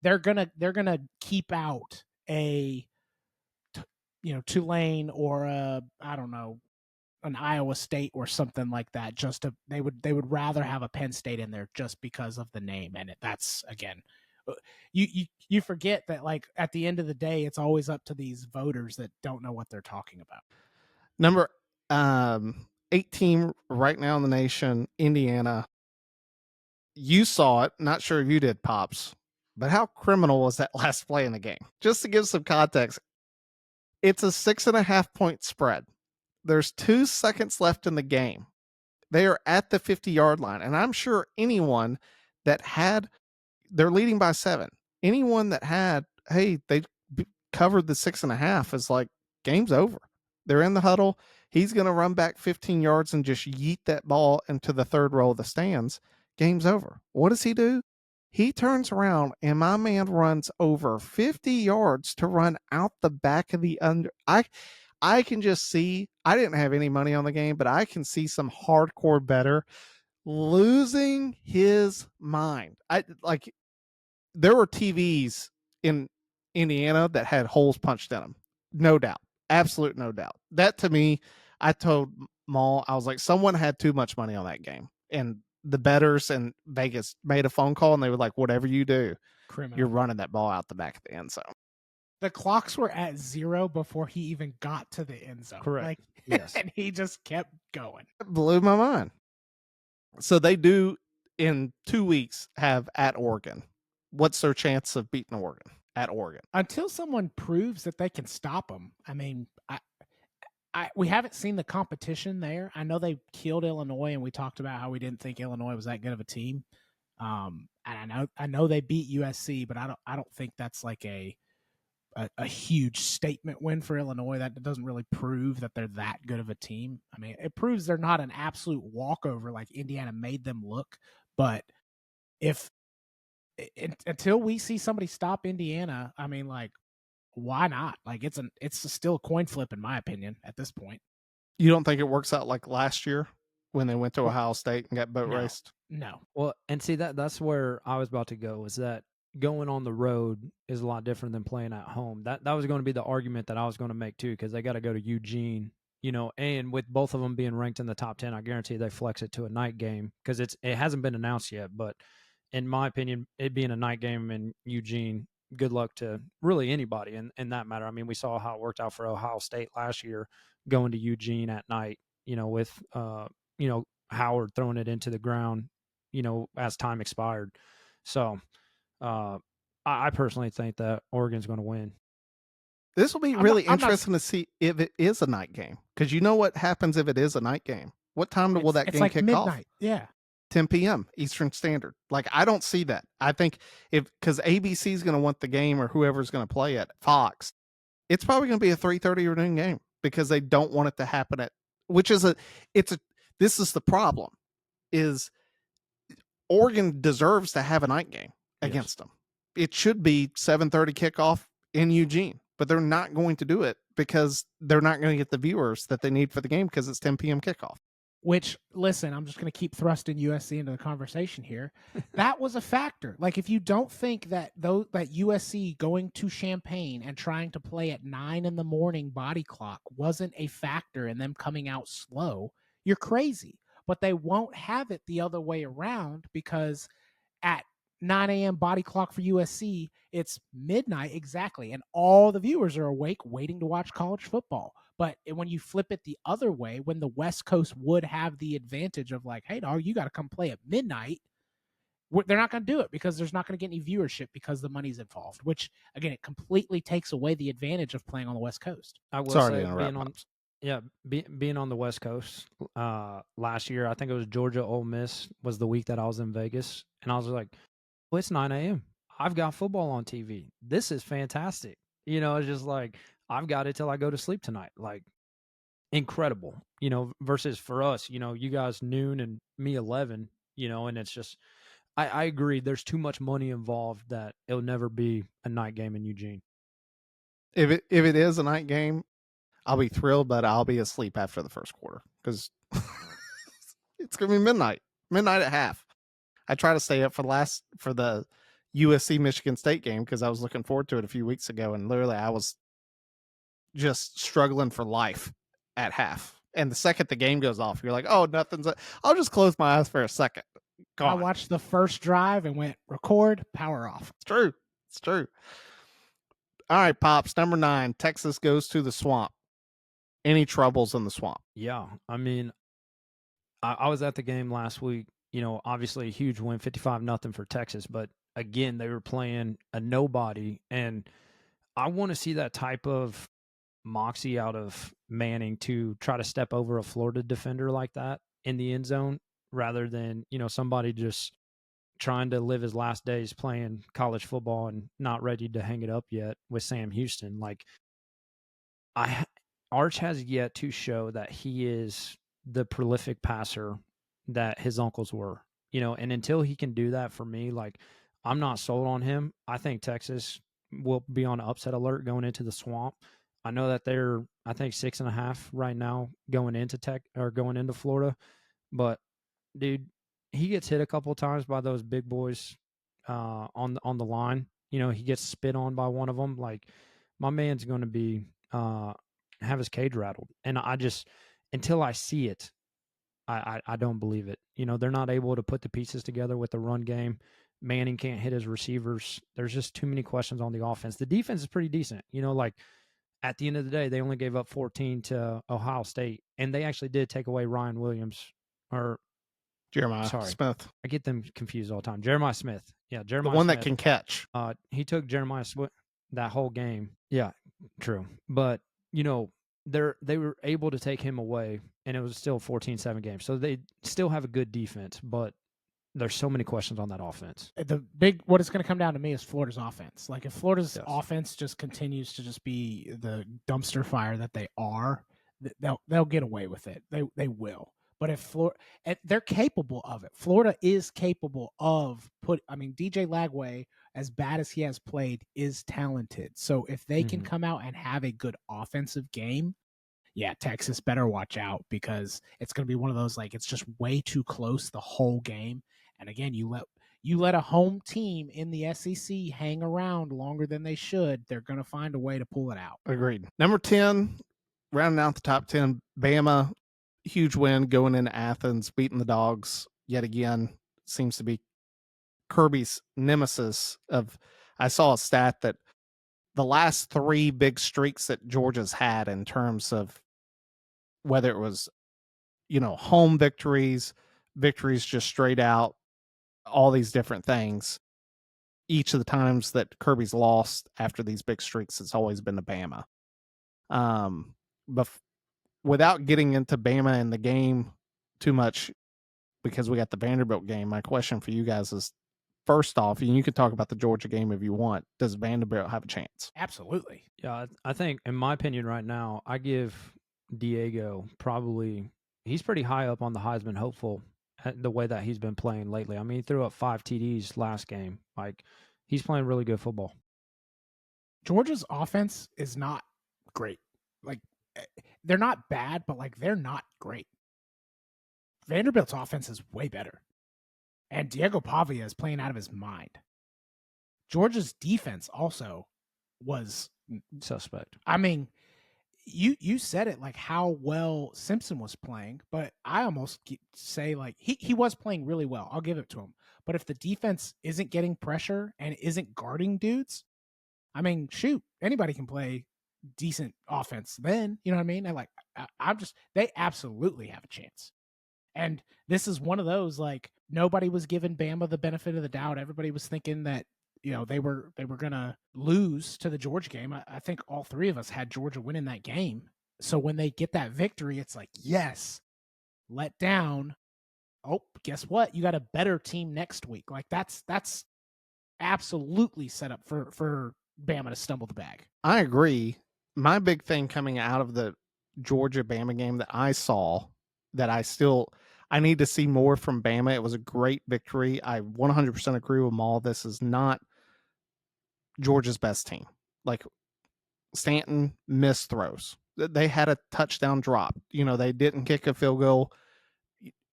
they're gonna keep out a Tulane or I don't know, an Iowa State or something like that. Just to they would rather have a Penn State in there just because of the name, and that's again. You forget that, like, at the end of the day, it's always up to these voters that don't know what they're talking about. Number 18 right now in the nation, Indiana. You saw it. Not sure if you did, Pops, but how criminal was that last play in the game? Just to give some context, it's a 6.5 point spread. There's 2 seconds left in the game. They are at the 50-yard line, and I'm sure anyone that they're leading by 7. Anyone that they covered the 6.5 is like, game's over. They're in the huddle. He's going to run back 15 yards and just yeet that ball into the third row of the stands. Game's over. What does he do? He turns around and my man runs over 50 yards to run out the back of the under. I can just see, I didn't have any money on the game, but I can see some hardcore bettor losing his mind. There were TVs in Indiana that had holes punched in them. No doubt. Absolute no doubt. That, to me, I told Maul, I was like, someone had too much money on that game. And the bettors in Vegas made a phone call, and they were like, whatever you do, you're running that ball out the back of the end zone. The clocks were at 0 before he even got to the end zone. Correct. Yes. And he just kept going. It blew my mind. So they do, in 2 weeks, have at Oregon. What's their chance of beating Oregon? At Oregon. Until someone proves that they can stop them. I mean, we haven't seen the competition there. I know they killed Illinois, and we talked about how we didn't think Illinois was that good of a team. And I know they beat USC, but I don't think that's like a huge statement win for Illinois. That doesn't really prove that they're that good of a team. I mean, it proves they're not an absolute walkover like Indiana made them look. But until we see somebody stop Indiana, I mean, like, why not? Like, it's still a coin flip in my opinion at this point. You don't think it works out like last year when they went to Ohio State and got boat raced? No. Well, and see, that's where I was about to go, is that going on the road is a lot different than playing at home. That was going to be the argument that I was going to make too, because they got to go to Eugene, and with both of them being ranked in the top 10, I guarantee they flex it to a night game, because it hasn't been announced yet. But in my opinion, it being a night game in Eugene, good luck to really anybody in that matter. I mean, we saw how it worked out for Ohio State last year, going to Eugene at night, with Howard throwing it into the ground, as time expired. So I personally think that Oregon's going to win. This will be really interesting to see if it is a night game, because you know what happens if it is a night game. What time will that game kick midnight. off? Yeah. 10 p.m. Eastern Standard. Like, I don't see that. I think because ABC is going to want the game, or whoever's going to play it, Fox, it's probably going to be a 3:30 or noon game, because they don't want it to happen this is the problem, is Oregon deserves to have a night game against them. It should be 7:30 kickoff in Eugene, but they're not going to do it because they're not going to get the viewers that they need for the game, because it's 10 p.m. kickoff. Which, listen, I'm just going to keep thrusting USC into the conversation here. That was a factor. Like, if you don't think that USC going to Champaign and trying to play at 9 a.m. body clock wasn't a factor in them coming out slow, you're crazy. but they won't have it the other way around because at 9 a.m. body clock for USC, it's midnight exactly, and all the viewers are awake waiting to watch college football. But when you flip it the other way, when the West Coast would have the advantage of like, hey, dog, you got to come play at midnight, they're not going to do it because there's not going to get any viewership because the money's involved, which, again, it completely takes away the advantage of playing on the West Coast. I will Sorry to say interrupt, being on the West Coast last year, I think it was Georgia Ole Miss was the week that I was in Vegas, and I was like, well, it's 9 a.m. I've got football on TV. This is fantastic. It's just like I've got it till I go to sleep tonight. Like incredible. Versus for us, you guys noon and me 11. And it's just I agree. There's too much money involved that it'll never be a night game in Eugene. If it is a night game, I'll be thrilled, but I'll be asleep after the first quarter because it's gonna be midnight at half. I try to stay up for the USC Michigan State game because I was looking forward to it a few weeks ago, and literally I was just struggling for life at half. And the second the game goes off, you're like, oh, I'll just close my eyes for a second. I watched the first drive and went record, power off. It's true. All right, Pops, number 9, Texas goes to the Swamp. Any troubles in the Swamp? Yeah, I mean, I was at the game last week. Obviously a huge win, 55-0 for Texas. But again, they were playing a nobody, and I want to see that type of moxie out of Manning to try to step over a Florida defender like that in the end zone, rather than somebody just trying to live his last days playing college football and not ready to hang it up yet with Sam Houston. Like Arch has yet to show that he is the prolific passer that his uncles were, and until he can do that, for me, like, I'm not sold on him. I think Texas will be on upset alert going into the Swamp. I know that they're, I think, 6.5 right now going into Florida, but dude, he gets hit a couple of times by those big boys on the line. He gets spit on by one of them. Like, my man's going to be have his cage rattled, and I just, until I see it, I don't believe it. They're not able to put the pieces together with the run game. Manning can't hit his receivers. There's just too many questions on the offense. The defense is pretty decent. Like, at the end of the day, they only gave up 14 to Ohio State, and they actually did take away Ryan Williams or Jeremiah Smith. I get them confused all the time. Jeremiah Smith. Yeah, Jeremiah the one Smith, that can catch. He took Jeremiah Smith that whole game. Yeah, true. But, they were able to take him away, and it was still a 14-7 game. So they still have a good defense, but there's so many questions on that offense. What it's going to come down to me is Florida's offense. Like, if Florida's offense just continues to just be the dumpster fire that they are, they'll get away with it. They will. But if they're capable of it. Florida is capable of DJ Lagway, as bad as he has played, is talented. So if they can come out and have a good offensive game, yeah, Texas better watch out, because it's going to be one of those, like, it's just way too close the whole game. And again, you let a home team in the SEC hang around longer than they should, they're going to find a way to pull it out. Agreed. Number 10, rounding out the top 10, Bama. Huge win going into Athens, beating the Dogs yet again. Seems to be Kirby's nemesis. I saw a stat that the last 3 big streaks that Georgia's had, in terms of whether it was, home victories just straight out, all these different things, each of the times that Kirby's lost after these big streaks, it's always been to Bama. But without getting into Bama and the game too much, because we got the Vanderbilt game, my question for you guys is, first off, and you can talk about the Georgia game if you want, does Vanderbilt have a chance? Absolutely. Yeah, I think, in my opinion right now, I give Diego he's pretty high up on the Heisman hopeful, the way that he's been playing lately. I mean, he threw up 5 TDs last game. Like, he's playing really good football. Georgia's offense is not great. Like, they're not bad, but, like, they're not great. Vanderbilt's offense is way better. And Diego Pavia is playing out of his mind. Georgia's defense also was suspect. I mean, you said it, like how well Simpson was playing, but I almost say like he was playing really well. I'll give it to him. But if the defense isn't getting pressure and isn't guarding dudes, I mean, shoot, anybody can play decent offense then, you know what I mean? And like I'm just, they absolutely have a chance. And this is one of those, like, nobody was giving Bama the benefit of the doubt. Everybody was thinking that, you know, they were gonna lose to the Georgia game. I think all three of us had Georgia winning that game. So when they get that victory, it's like, yes, let down. Oh, guess what? You got a better team next week. Like that's absolutely set up for Bama to stumble the bag. I agree. My big thing coming out of the Georgia Bama game that I saw, that I need to see more from Bama. It was a great victory. I 100% agree with Maul. This is not Georgia's best team. Like, Stanton missed throws. They had a touchdown drop. You know, they didn't kick a field goal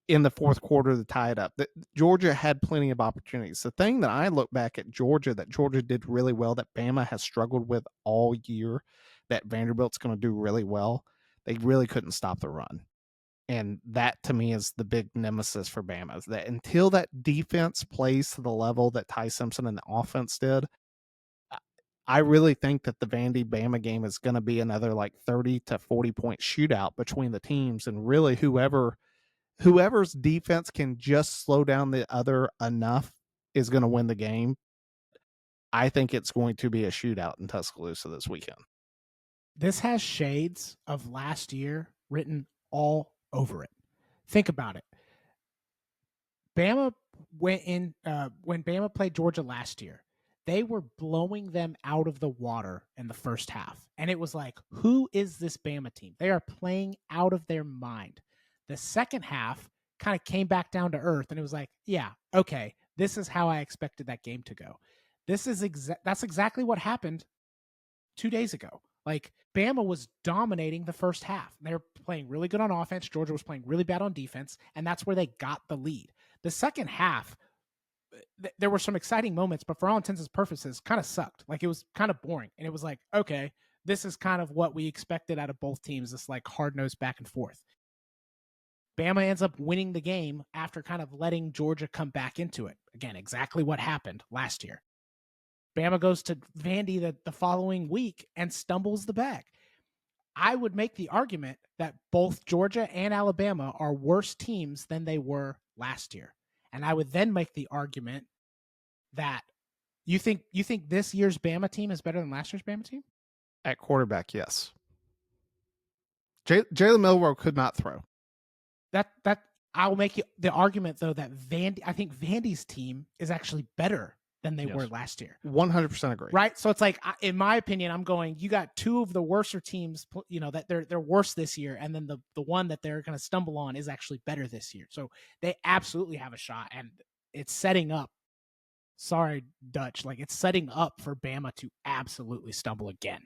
in the fourth quarter to tie it up. Georgia had plenty of opportunities. The thing that I look back at Georgia, that Georgia did really well, that Bama has struggled with all year, that Vanderbilt's going to do really well, they really couldn't stop the run. And that, to me, is the big nemesis for Bama, is that until that defense plays to the level that Ty Simpson and the offense did, I really think that the Vandy Bama game is going to be another like 30 to 40 point shootout between the teams. And really, whoever's defense can just slow down the other enough is going to win the game. I think it's going to be a shootout in Tuscaloosa this weekend. This has shades of last year written all over it. Think about it. Bama went in when Bama played Georgia last year. They were blowing them out of the water in the first half. And it was like, who is this Bama team? They are playing out of their mind. The second half kind of came back down to earth, and it was like, yeah, okay, this is how I expected that game to go. That's exactly what happened 2 days ago. Like, Bama was dominating the first half. They were playing really good on offense. Georgia was playing really bad on defense, and that's where they got the lead. The second half, there were some exciting moments, but for all intents and purposes, kind of sucked. Like, it was kind of boring. And it was like, okay, this is kind of what we expected out of both teams, this like hard-nosed back and forth. Bama ends up winning the game after kind of letting Georgia come back into it. Again, exactly what happened last year. Bama goes to Vandy the following week and stumbles the bag. I would make the argument that both Georgia and Alabama are worse teams than they were last year. And I would then make the argument that you think this year's Bama team is better than last year's Bama team? At quarterback, yes. Jalen Milroe could not throw. That I'll make you the argument, though, that I think Vandy's team is actually better than they were last year. 100% agree. Right? So it's like, in my opinion, I'm going, you got two of the worser teams, you know, that they're worse this year, and then the one that they're going to stumble on is actually better this year. So they absolutely have a shot, and it's setting up. Sorry, Dutch. Like, it's setting up for Bama to absolutely stumble again.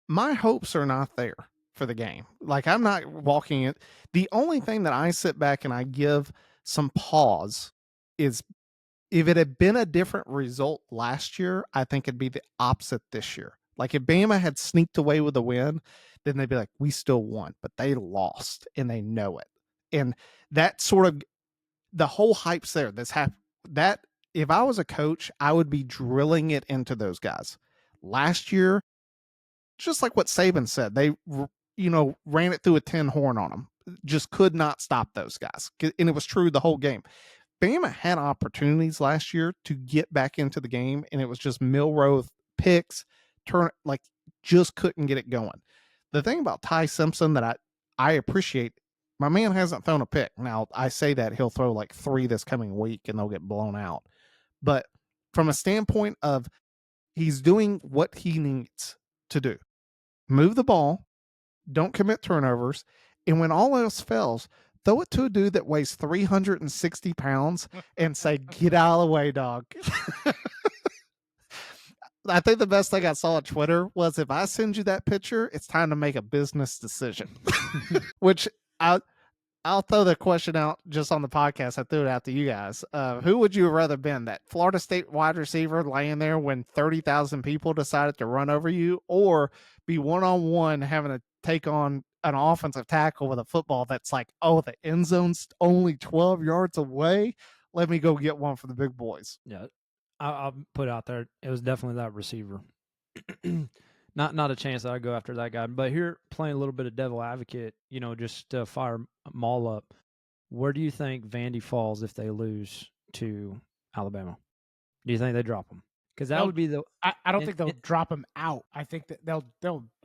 My hopes are not there for the game. Like, I'm not walking it. The only thing that I sit back and I give some pause is, if it had been a different result last year, I think it'd be the opposite this year. Like, if Bama had sneaked away with a win, then they'd be like, we still won, but they lost and they know it. And that sort of, the whole hype's there. That if I was a coach, I would be drilling it into those guys. Last year, just like what Saban said, they, ran it through a tin horn on them. Just could not stop those guys. And it was true the whole game. Bama had opportunities last year to get back into the game, and it was just Milroe picks, just couldn't get it going. The thing about Ty Simpson that I appreciate, my man hasn't thrown a pick. Now, I say that he'll throw like 3 this coming week, and they'll get blown out. But from a standpoint of, he's doing what he needs to do. Move the ball, don't commit turnovers, and when all else fails, throw it to a dude that weighs 360 pounds and say, get out of the way, dog. I think the best thing I saw on Twitter was, if I send you that picture, it's time to make a business decision. Which I'll throw the question out just on the podcast. I threw it out to you guys. Who would you have rather been, that Florida State wide receiver laying there when 30,000 people decided to run over you, or be one-on-one having to take on an offensive tackle with a football that's like, oh, the end zone's only 12 yards away? Let me go get one for the big boys. Yeah, I'll put it out there. It was definitely that receiver. Not a chance that I'd go after that guy. But here, playing a little bit of devil advocate, just to fire Maul up, where do you think Vandy falls if they lose to Alabama? Do you think they drop them? Because that would be the. I don't think they'll drop him out. I think that they'll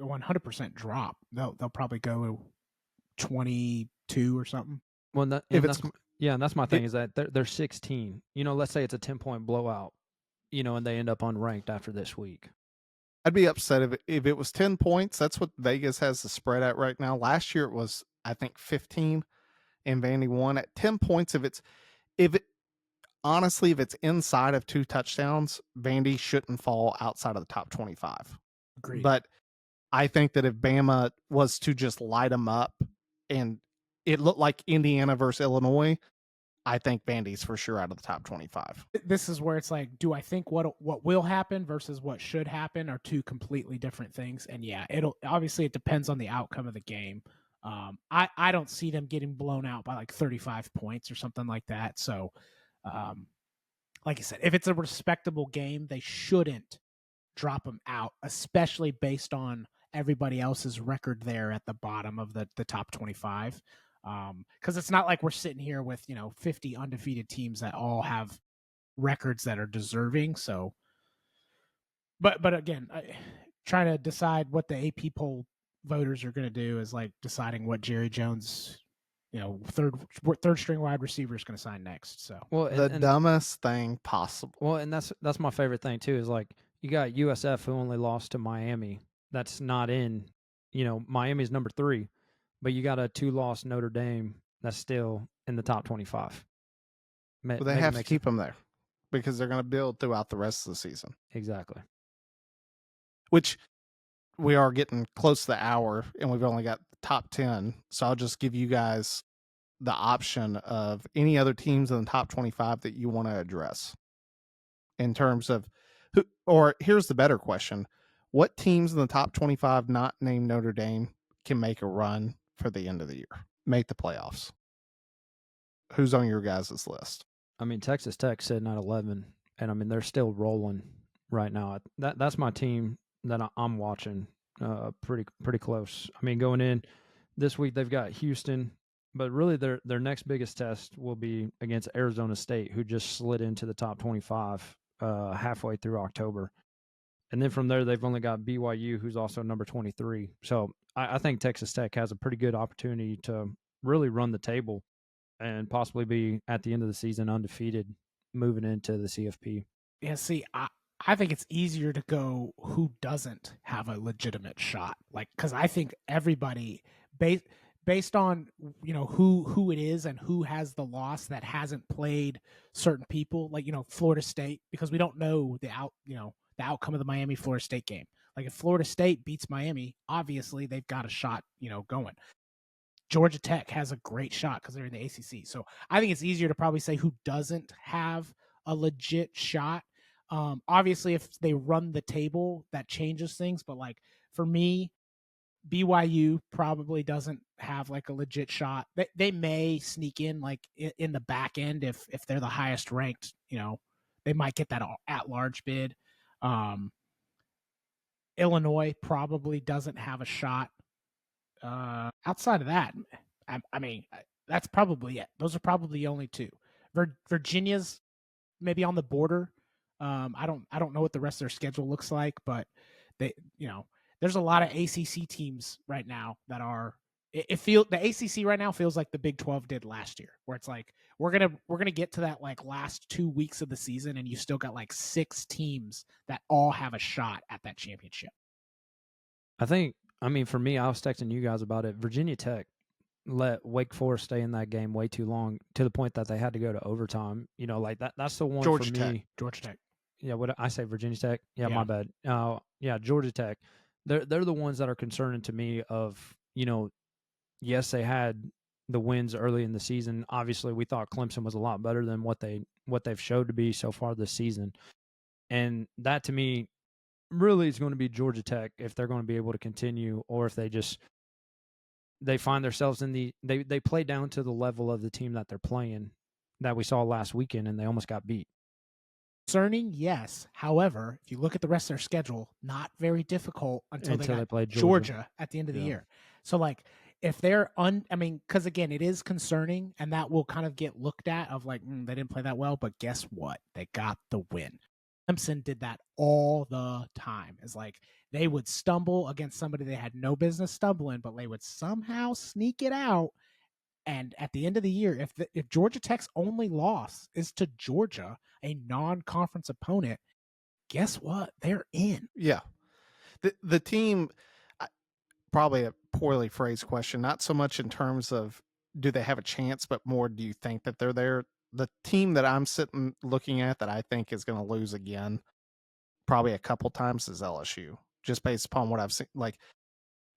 100% drop. They'll probably go 22 or something. Well, that's my thing, is that they're 16. Let's say it's a 10-point blowout, and they end up unranked after this week. I'd be upset if it was 10 points. That's what Vegas has the spread at right now. Last year it was, I think, 15, and Vandy won at 10 points. Honestly, if it's inside of 2 touchdowns, Vandy shouldn't fall outside of the top 25. Agreed. But I think that if Bama was to just light them up and it looked like Indiana versus Illinois, I think Vandy's for sure out of the top 25. This is where it's like, do I think what will happen versus what should happen are two completely different things. And yeah, it depends on the outcome of the game. I don't see them getting blown out by like 35 points or something like that. So, like I said, if it's a respectable game, they shouldn't drop them out, especially based on everybody else's record there at the bottom of the top 25. Because it's not like we're sitting here with 50 undefeated teams that all have records that are deserving. So, but again, trying to decide what the AP poll voters are going to do is like deciding what Jerry Jones, third string wide receiver is going to sign next. So, well, the dumbest thing possible. Well, and that's my favorite thing too, is like you got USF, who only lost to Miami. That's not in, Miami's number 3. But you got a 2-loss Notre Dame that's still in the top 25. But they have to keep them there because they're going to build throughout the rest of the season. Exactly. Which we are getting close to the hour, and we've only got the top 10. So I'll just give you guys the option of any other teams in the top 25 that you want to address in terms of who, or here's the better question. What teams in the top 25 not named Notre Dame can make a run for the end of the year, make the playoffs? Who's on your guys' list? I mean, Texas Tech sitting at 11, and I mean they're still rolling right now. That's my team that I'm watching pretty close. I mean, going in this week they've got Houston, but really their next biggest test will be against Arizona State, who just slid into the top 25 halfway through October. And then from there, they've only got BYU, who's also number 23. So I think Texas Tech has a pretty good opportunity to really run the table and possibly be, at the end of the season, undefeated moving into the CFP. Yeah, see, I think it's easier to go who doesn't have a legitimate shot. Like, because I think everybody, based on who it is and who has the loss that hasn't played certain people, like Florida State, because we don't know the outcome of the Miami-Florida State game. Like if Florida State beats Miami, obviously they've got a shot, going. Georgia Tech has a great shot because they're in the ACC. So I think it's easier to probably say who doesn't have a legit shot. Obviously, if they run the table, that changes things. But like for me, BYU probably doesn't have like a legit shot. They may sneak in like in the back end if they're the highest ranked. They might get that at large bid. Illinois probably doesn't have a shot. Outside of that, I mean, that's probably it. Those are probably the only two. Virginia's maybe on the border. I don't know what the rest of their schedule looks like, but there's a lot of ACC teams right now that are. The ACC right now feels like the Big 12 did last year, where it's like we're gonna get to that like last 2 weeks of the season, and you still got like 6 teams that all have a shot at that championship. I mean, for me, I was texting you guys about it. Virginia Tech let Wake Forest stay in that game way too long, to the point that they had to go to overtime. Like that's the one for me. Georgia Tech. Yeah, what I say, Virginia Tech. Yeah, my bad. Yeah, Georgia Tech. They're the ones that are concerning to me. Of yes, they had the wins early in the season. Obviously, we thought Clemson was a lot better than what they've showed to be so far this season, and that to me really is going to be Georgia Tech if they're going to be able to continue, or if they find themselves in they play down to the level of the team that they're playing that we saw last weekend, and they almost got beat. Concerning, yes. However, if you look at the rest of their schedule, not very difficult until they play Georgia at the end of the year. So, like, if they're because again, it is concerning, and that will kind of get looked at of like, they didn't play that well, but guess what? They got the win. Clemson did that all the time. It's like they would stumble against somebody they had no business stumbling, but they would somehow sneak it out. And at the end of the year, if Georgia Tech's only loss is to Georgia, a non-conference opponent, guess what? They're in. Yeah. The team, probably a poorly phrased question, not so much in terms of do they have a chance, but more do you think that they're there? The team that I'm sitting looking at that I think is going to lose again probably a couple times is LSU, just based upon what I've seen. Like,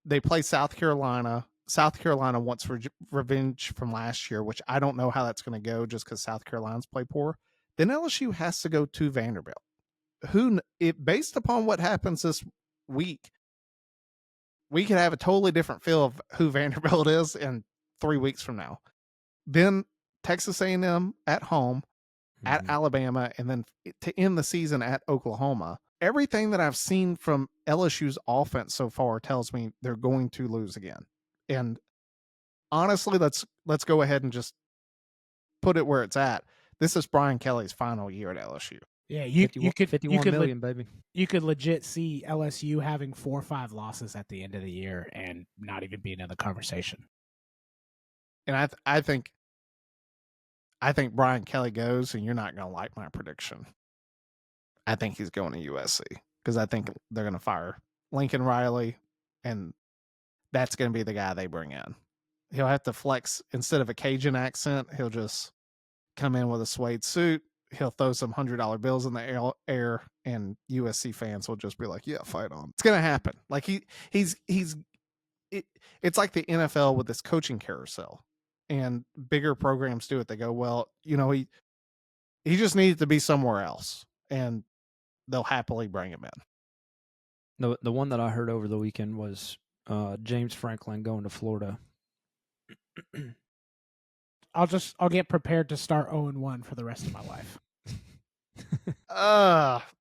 they play South Carolina. South Carolina wants revenge from last year, which I don't know how that's going to go just because South Carolina's play poor. Then LSU has to go to Vanderbilt. Based upon what happens this week, we could have a totally different feel of who Vanderbilt is in 3 weeks from now. Then Texas A&M at home, at Alabama, and then to end the season at Oklahoma. Everything that I've seen from LSU's offense so far tells me they're going to lose again. And honestly, let's go ahead and just put it where it's at. This is Brian Kelly's final year at LSU. Yeah, you could 51 million, baby. You could legit see LSU having 4 or 5 losses at the end of the year and not even being in the conversation. And I think Brian Kelly goes, and you're not going to like my prediction. I think he's going to USC because I think they're going to fire Lincoln Riley, and that's going to be the guy they bring in. He'll have to flex. Instead of a Cajun accent, he'll just come in with a suede suit. He'll throw some $100 bills in the air, and USC fans will just be like, "Yeah, fight on." It's going to happen. Like it's like the NFL with this coaching carousel, and bigger programs do it. They go, "Well, he just needed to be somewhere else," and they'll happily bring him in. The one that I heard over the weekend was James Franklin going to Florida. I'll get prepared to start 0-1 for the rest of my life.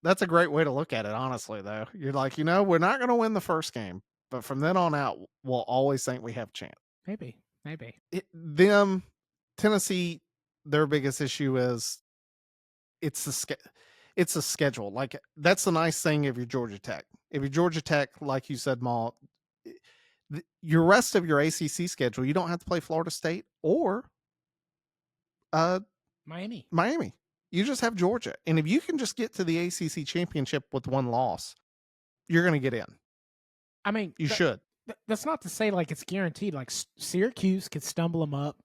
That's a great way to look at it, honestly, though. You're like, we're not going to win the first game, but from then on out, we'll always think we have a chance. Maybe. Tennessee, their biggest issue is it's the schedule. Like, that's the nice thing if you're Georgia Tech. If you're Georgia Tech, like you said, Maul, your rest of your ACC schedule, you don't have to play Florida State or Miami. You just have Georgia. And if you can just get to the ACC championship with one loss, you're going to get in. I mean, you should. That's not to say like it's guaranteed. Like Syracuse could stumble them up.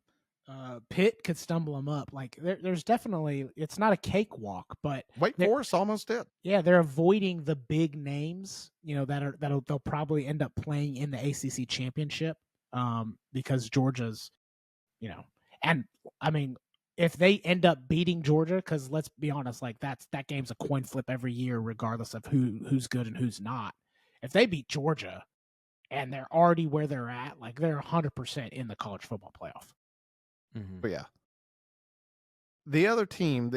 Pitt could stumble them up. Like there's definitely, it's not a cakewalk, but Wake Forest almost did. Yeah, they're avoiding the big names, they'll probably end up playing in the ACC championship, because Georgia's, and I mean, if they end up beating Georgia, because let's be honest, like that game's a coin flip every year, regardless of who's good and who's not. If they beat Georgia, and they're already where they're at, like they're 100% in the college football playoff. But yeah, the other team,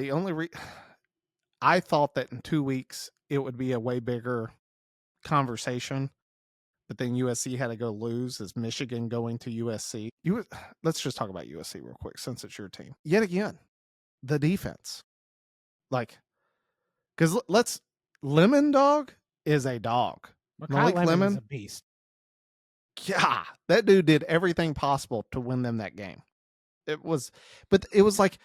I thought that in 2 weeks it would be a way bigger conversation, but then USC had to go lose. Is Michigan going to USC? Let's just talk about USC real quick since it's your team. Yet again, the defense, because Lemon Dog is a dog. Malik Lemon is a beast. Yeah, that dude did everything possible to win them that game. It was like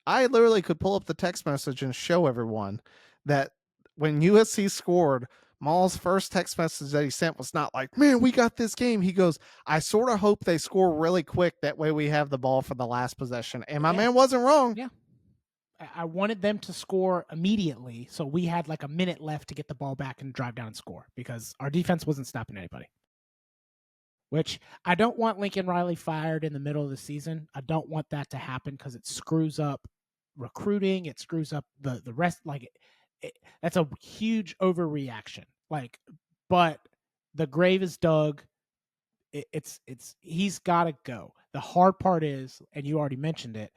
I literally could pull up the text message and show everyone that when USC scored, Maul's first text message that he sent was not like, "Man, we got this game." He goes, "I sort of hope they score really quick. That way we have the ball for the last possession." And my man wasn't wrong. Yeah. I wanted them to score immediately, so we had like a minute left to get the ball back and drive down and score because our defense wasn't stopping anybody. which I don't want Lincoln Riley fired in the middle of the season. I don't want that to happen because it screws up recruiting. It screws up the rest. Like, that's a huge overreaction. Like, but the grave is dug. It's he's got to go. The hard part is, and you already mentioned it,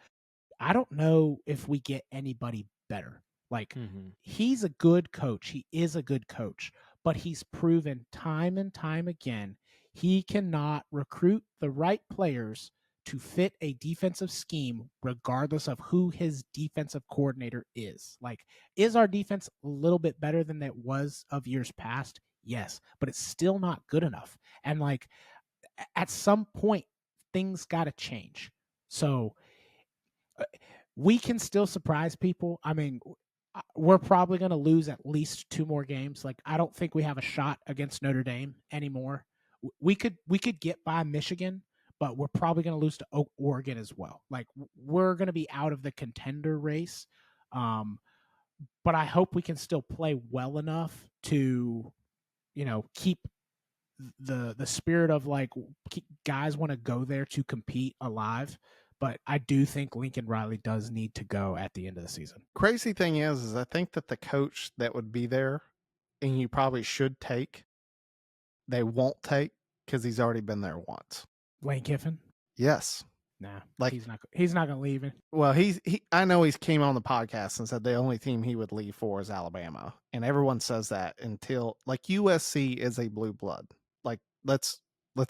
I don't know if we get anybody better. Like, he's a good coach. He is a good coach, but he's proven time and time again he cannot recruit the right players to fit a defensive scheme, regardless of who his defensive coordinator is. Like, is our defense a little bit better than it was of years past? Yes, but it's still not good enough. And like, at some point, things got to change. So we can still surprise people. I mean, we're probably going to lose at least 2 more games. Like, I don't think we have a shot against Notre Dame anymore. We could get by Michigan, but we're probably going to lose to Oregon as well. Like, we're going to be out of the contender race. But I hope we can still play well enough to, keep the spirit of like guys want to go there to compete alive. But I do think Lincoln Riley does need to go at the end of the season. Crazy thing is I think that the coach that would be there and you probably should take, they won't take because he's already been there once. Lane Kiffin? Yes. Nah, like he's not going to leave it. Well, he I know he came on the podcast and said the only team he would leave for is Alabama, and everyone says that until like USC is a blue blood. Like let's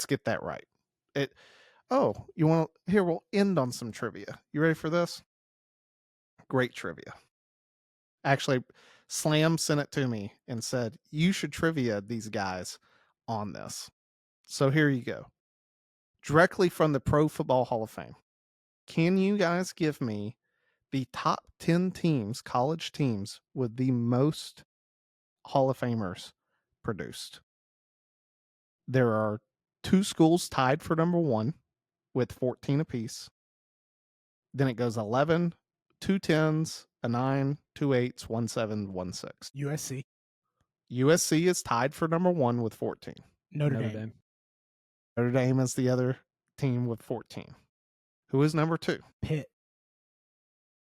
get that right. You want to here we'll end on some trivia. You ready for this? Great trivia. Actually, Slam sent it to me and said you should trivia these guys on this. So here you go. Directly from the Pro Football Hall of Fame. Can you guys give me the top 10 teams, college teams, with the most Hall of Famers produced? There are 2 schools tied for number 1 with 14 apiece. Then it goes 11, 2 10s, a 9, 2 8s, 1 7, 1 6. USC. USC is tied for number 1 with 14. Notre Dame. Notre Dame is the other team with 14. Who is number 2? Pitt.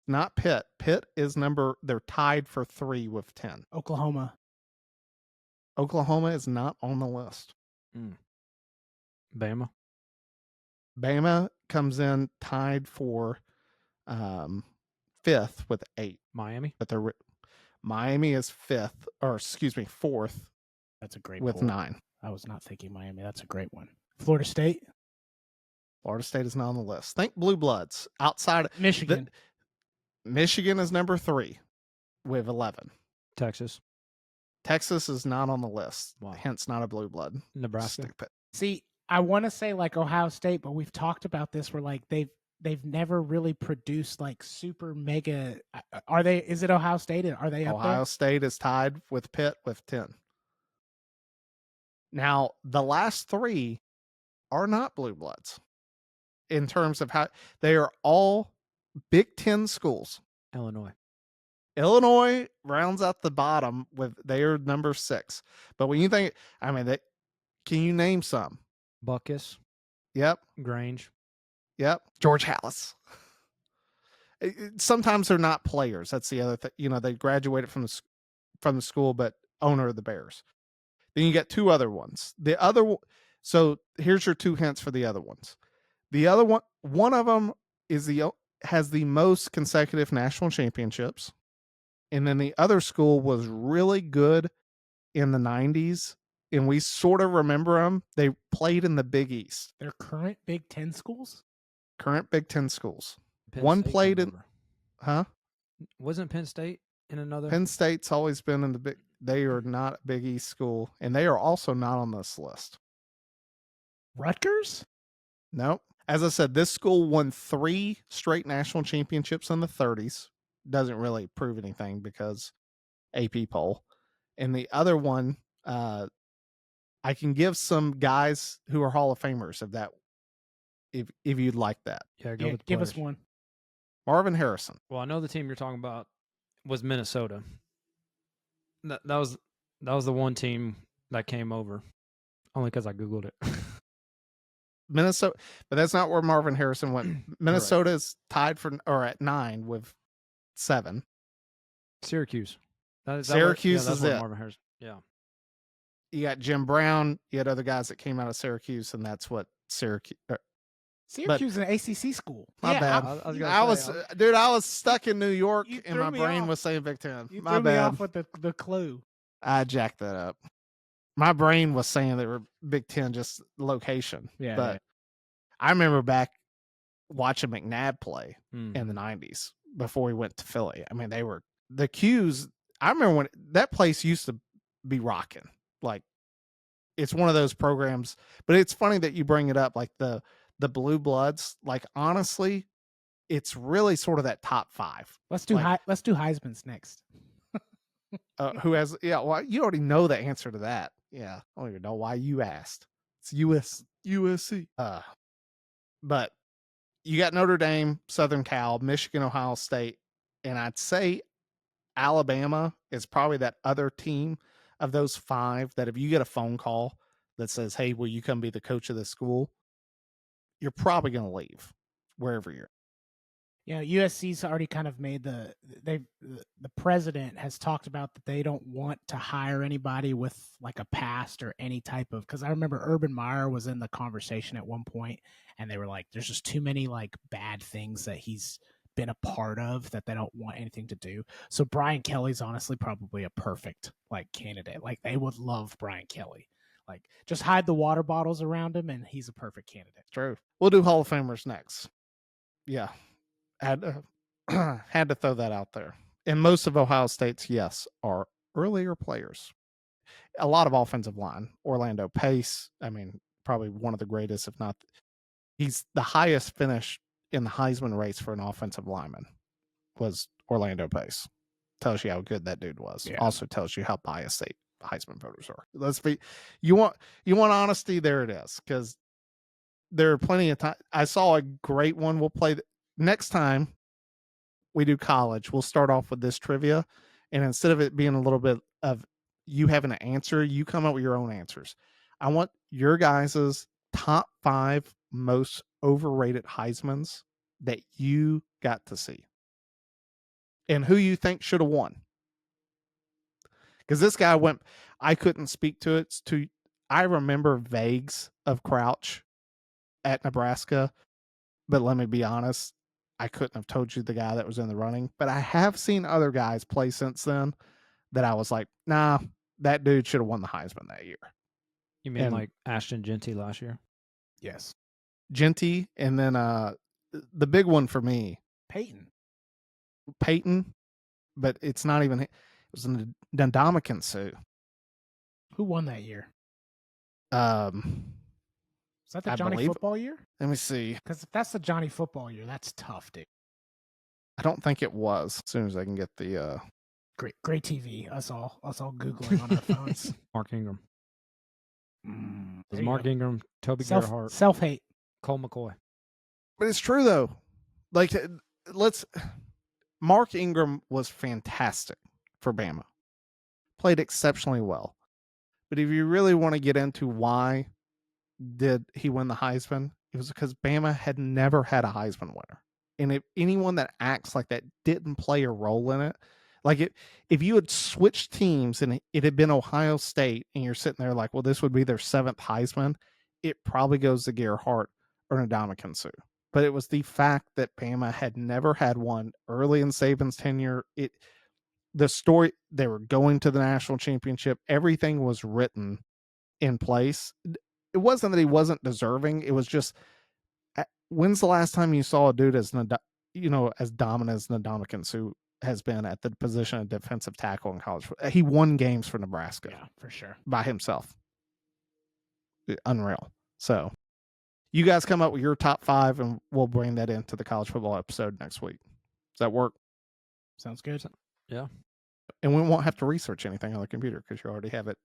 Not Pitt. Pitt is they're tied for 3 with 10. Oklahoma. Oklahoma is not on the list. Bama. Bama comes in tied for 5th with 8. Miami. But Miami is 4th. That's a great with poll. 9. I was not thinking Miami. That's a great one. Florida State. Florida State is not on the list. Think Blue Bloods outside of Michigan. Michigan is number 3 with 11. Texas. Texas is not on the list. Wow. Hence not a blue blood. Nebraska. Stupid. See, I want to say like Ohio State, but we've talked about this where like they've never really produced like super mega. Is it Ohio State? Are they up there? Ohio State is tied with Pitt with 10. Now, the last 3 are not blue bloods in terms of how they are all Big 10 schools. Illinois rounds out the bottom they are number 6. But when you think, can you name some? Buckus. Yep. Grange. Yep. George Hallis. Sometimes they're not players. That's the other thing. They graduated from the school, but owner of the Bears. Then you get 2 other ones. So here's your 2 hints for the other ones. The other one of them has the most consecutive national championships. And then the other school was really good in the 90s. And we sort of remember them. They played in the Big East. They're current Big 10 schools? Current Big 10 schools. Penn One State played in... Huh? Wasn't Penn State in another? Penn State's always been in the Big... They are not a Big East school. And they are also not on this list. Rutgers? Nope. As I said, this school won 3 straight national championships in the 30s. Doesn't really prove anything because AP poll. And the other one, I can give some guys who are Hall of Famers if you'd like that. Yeah, give us one. Marvin Harrison. Well, I know the team you're talking about was Minnesota. That was the one team that came over, only because I Googled it. Minnesota, but that's not where Marvin Harrison went. Minnesota's tied at 9 with 7. Syracuse. Syracuse that's is where it. Marvin Harrison. Yeah. You got Jim Brown. You had other guys that came out of Syracuse, and that's what Syracuse. Syracuse is an ACC school. My bad. I was stuck in New York, and my brain was saying Big Ten. You my threw bad. me off with the clue. I jacked that up. My brain was saying they were Big Ten, just location. Yeah, but yeah. I remember back watching McNabb play in the 90s before he went to Philly. I mean, they were the Qs. I remember when that place used to be rocking. Like, it's one of those programs, but it's funny that you bring it up, like the Blue Bloods. Like, honestly, it's really sort of that top 5. Let's do Heisman's next. Who has? Yeah, well, you already know the answer to that. Yeah, I don't even know why you asked. It's USC. But you got Notre Dame, Southern Cal, Michigan, Ohio State, and I'd say Alabama is probably that other team of those 5 that if you get a phone call that says, "Hey, will you come be the coach of this school?" you're probably going to leave wherever you're. Yeah, USC's already kind of made the president has talked about that they don't want to hire anybody with like a past or any type of, because I remember Urban Meyer was in the conversation at one point and they were like, there's just too many like bad things that he's been a part of that they don't want anything to do. So Brian Kelly's honestly probably a perfect like candidate. Like they would love Brian Kelly. Like just hide the water bottles around him and he's a perfect candidate. True. We'll do Hall of Famers next. Yeah. Had to throw that out there. And most of Ohio State's, yes, are earlier players. A lot of offensive line. Orlando Pace, I mean, probably one of the greatest, if not, he's the highest finish in the Heisman race for an offensive lineman was Orlando Pace. Tells you how good that dude was. Yeah. Also tells you how biased Heisman voters are. Let's be, you want honesty, there it is, because there are plenty of time. I saw a great one. We'll play next time we do college. We'll start off with this trivia, and instead of it being a little bit of you having an answer, you come up with your own answers. I want your guys' top 5 most overrated Heismans that you got to see and who you think should have won. Because this guy I couldn't speak to it. I remember vagues of Crouch at Nebraska, but let me be honest, I couldn't have told you the guy that was in the running, but I have seen other guys play since then that I was like, nah, that dude should have won the Heisman that year. You mean like Ashton Genty last year? Yes. Genty, and then the big one for me, Peyton, but it's not even, it was Ndamukong Suh. Who won that year? Is that the Johnny Football year? Let me see. Because if that's the Johnny Football year, that's tough, dude. I don't think it was. As soon as I can get the great TV. Us all Googling on our phones. Mark Ingram. Mark Ingram, Toby Gerhart, self-hate, Cole McCoy. But it's true though. Like, Mark Ingram was fantastic for Bama. Played exceptionally well. But if you really want to get into why did he win the Heisman, it was because Bama had never had a Heisman winner. And if anyone that acts like that didn't play a role in it, like if you had switched teams and it had been Ohio State and you're sitting there like, well, this would be their 7th Heisman, it probably goes to Gerhart or Ndamukong Suh. But it was the fact that Bama had never had one early in Saban's tenure. The story, they were going to the national championship. Everything was written in place. It wasn't that he wasn't deserving. It was just, when's the last time you saw a dude as dominant as Ndamukong Suh has been at the position of defensive tackle in college? He won games for Nebraska. Yeah, for sure. By himself. Unreal. So you guys come up with your top 5 and we'll bring that into the college football episode next week. Does that work? Sounds good. Yeah. And we won't have to research anything on the computer because you already have it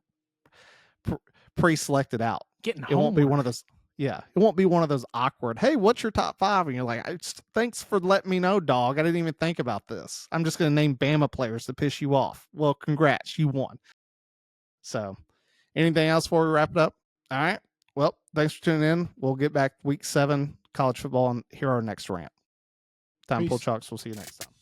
pre-selected out. It won't be one of those. Yeah, it won't be one of those awkward, hey, what's your top 5? And you're like, thanks for letting me know, dog. I didn't even think about this. I'm just going to name Bama players to piss you off. Well, congrats, you won. So anything else before we wrap it up? All right. Well, thanks for tuning in. We'll get back week 7 college football and hear our next rant. Time Pull Peace. Chalks. We'll see you next time.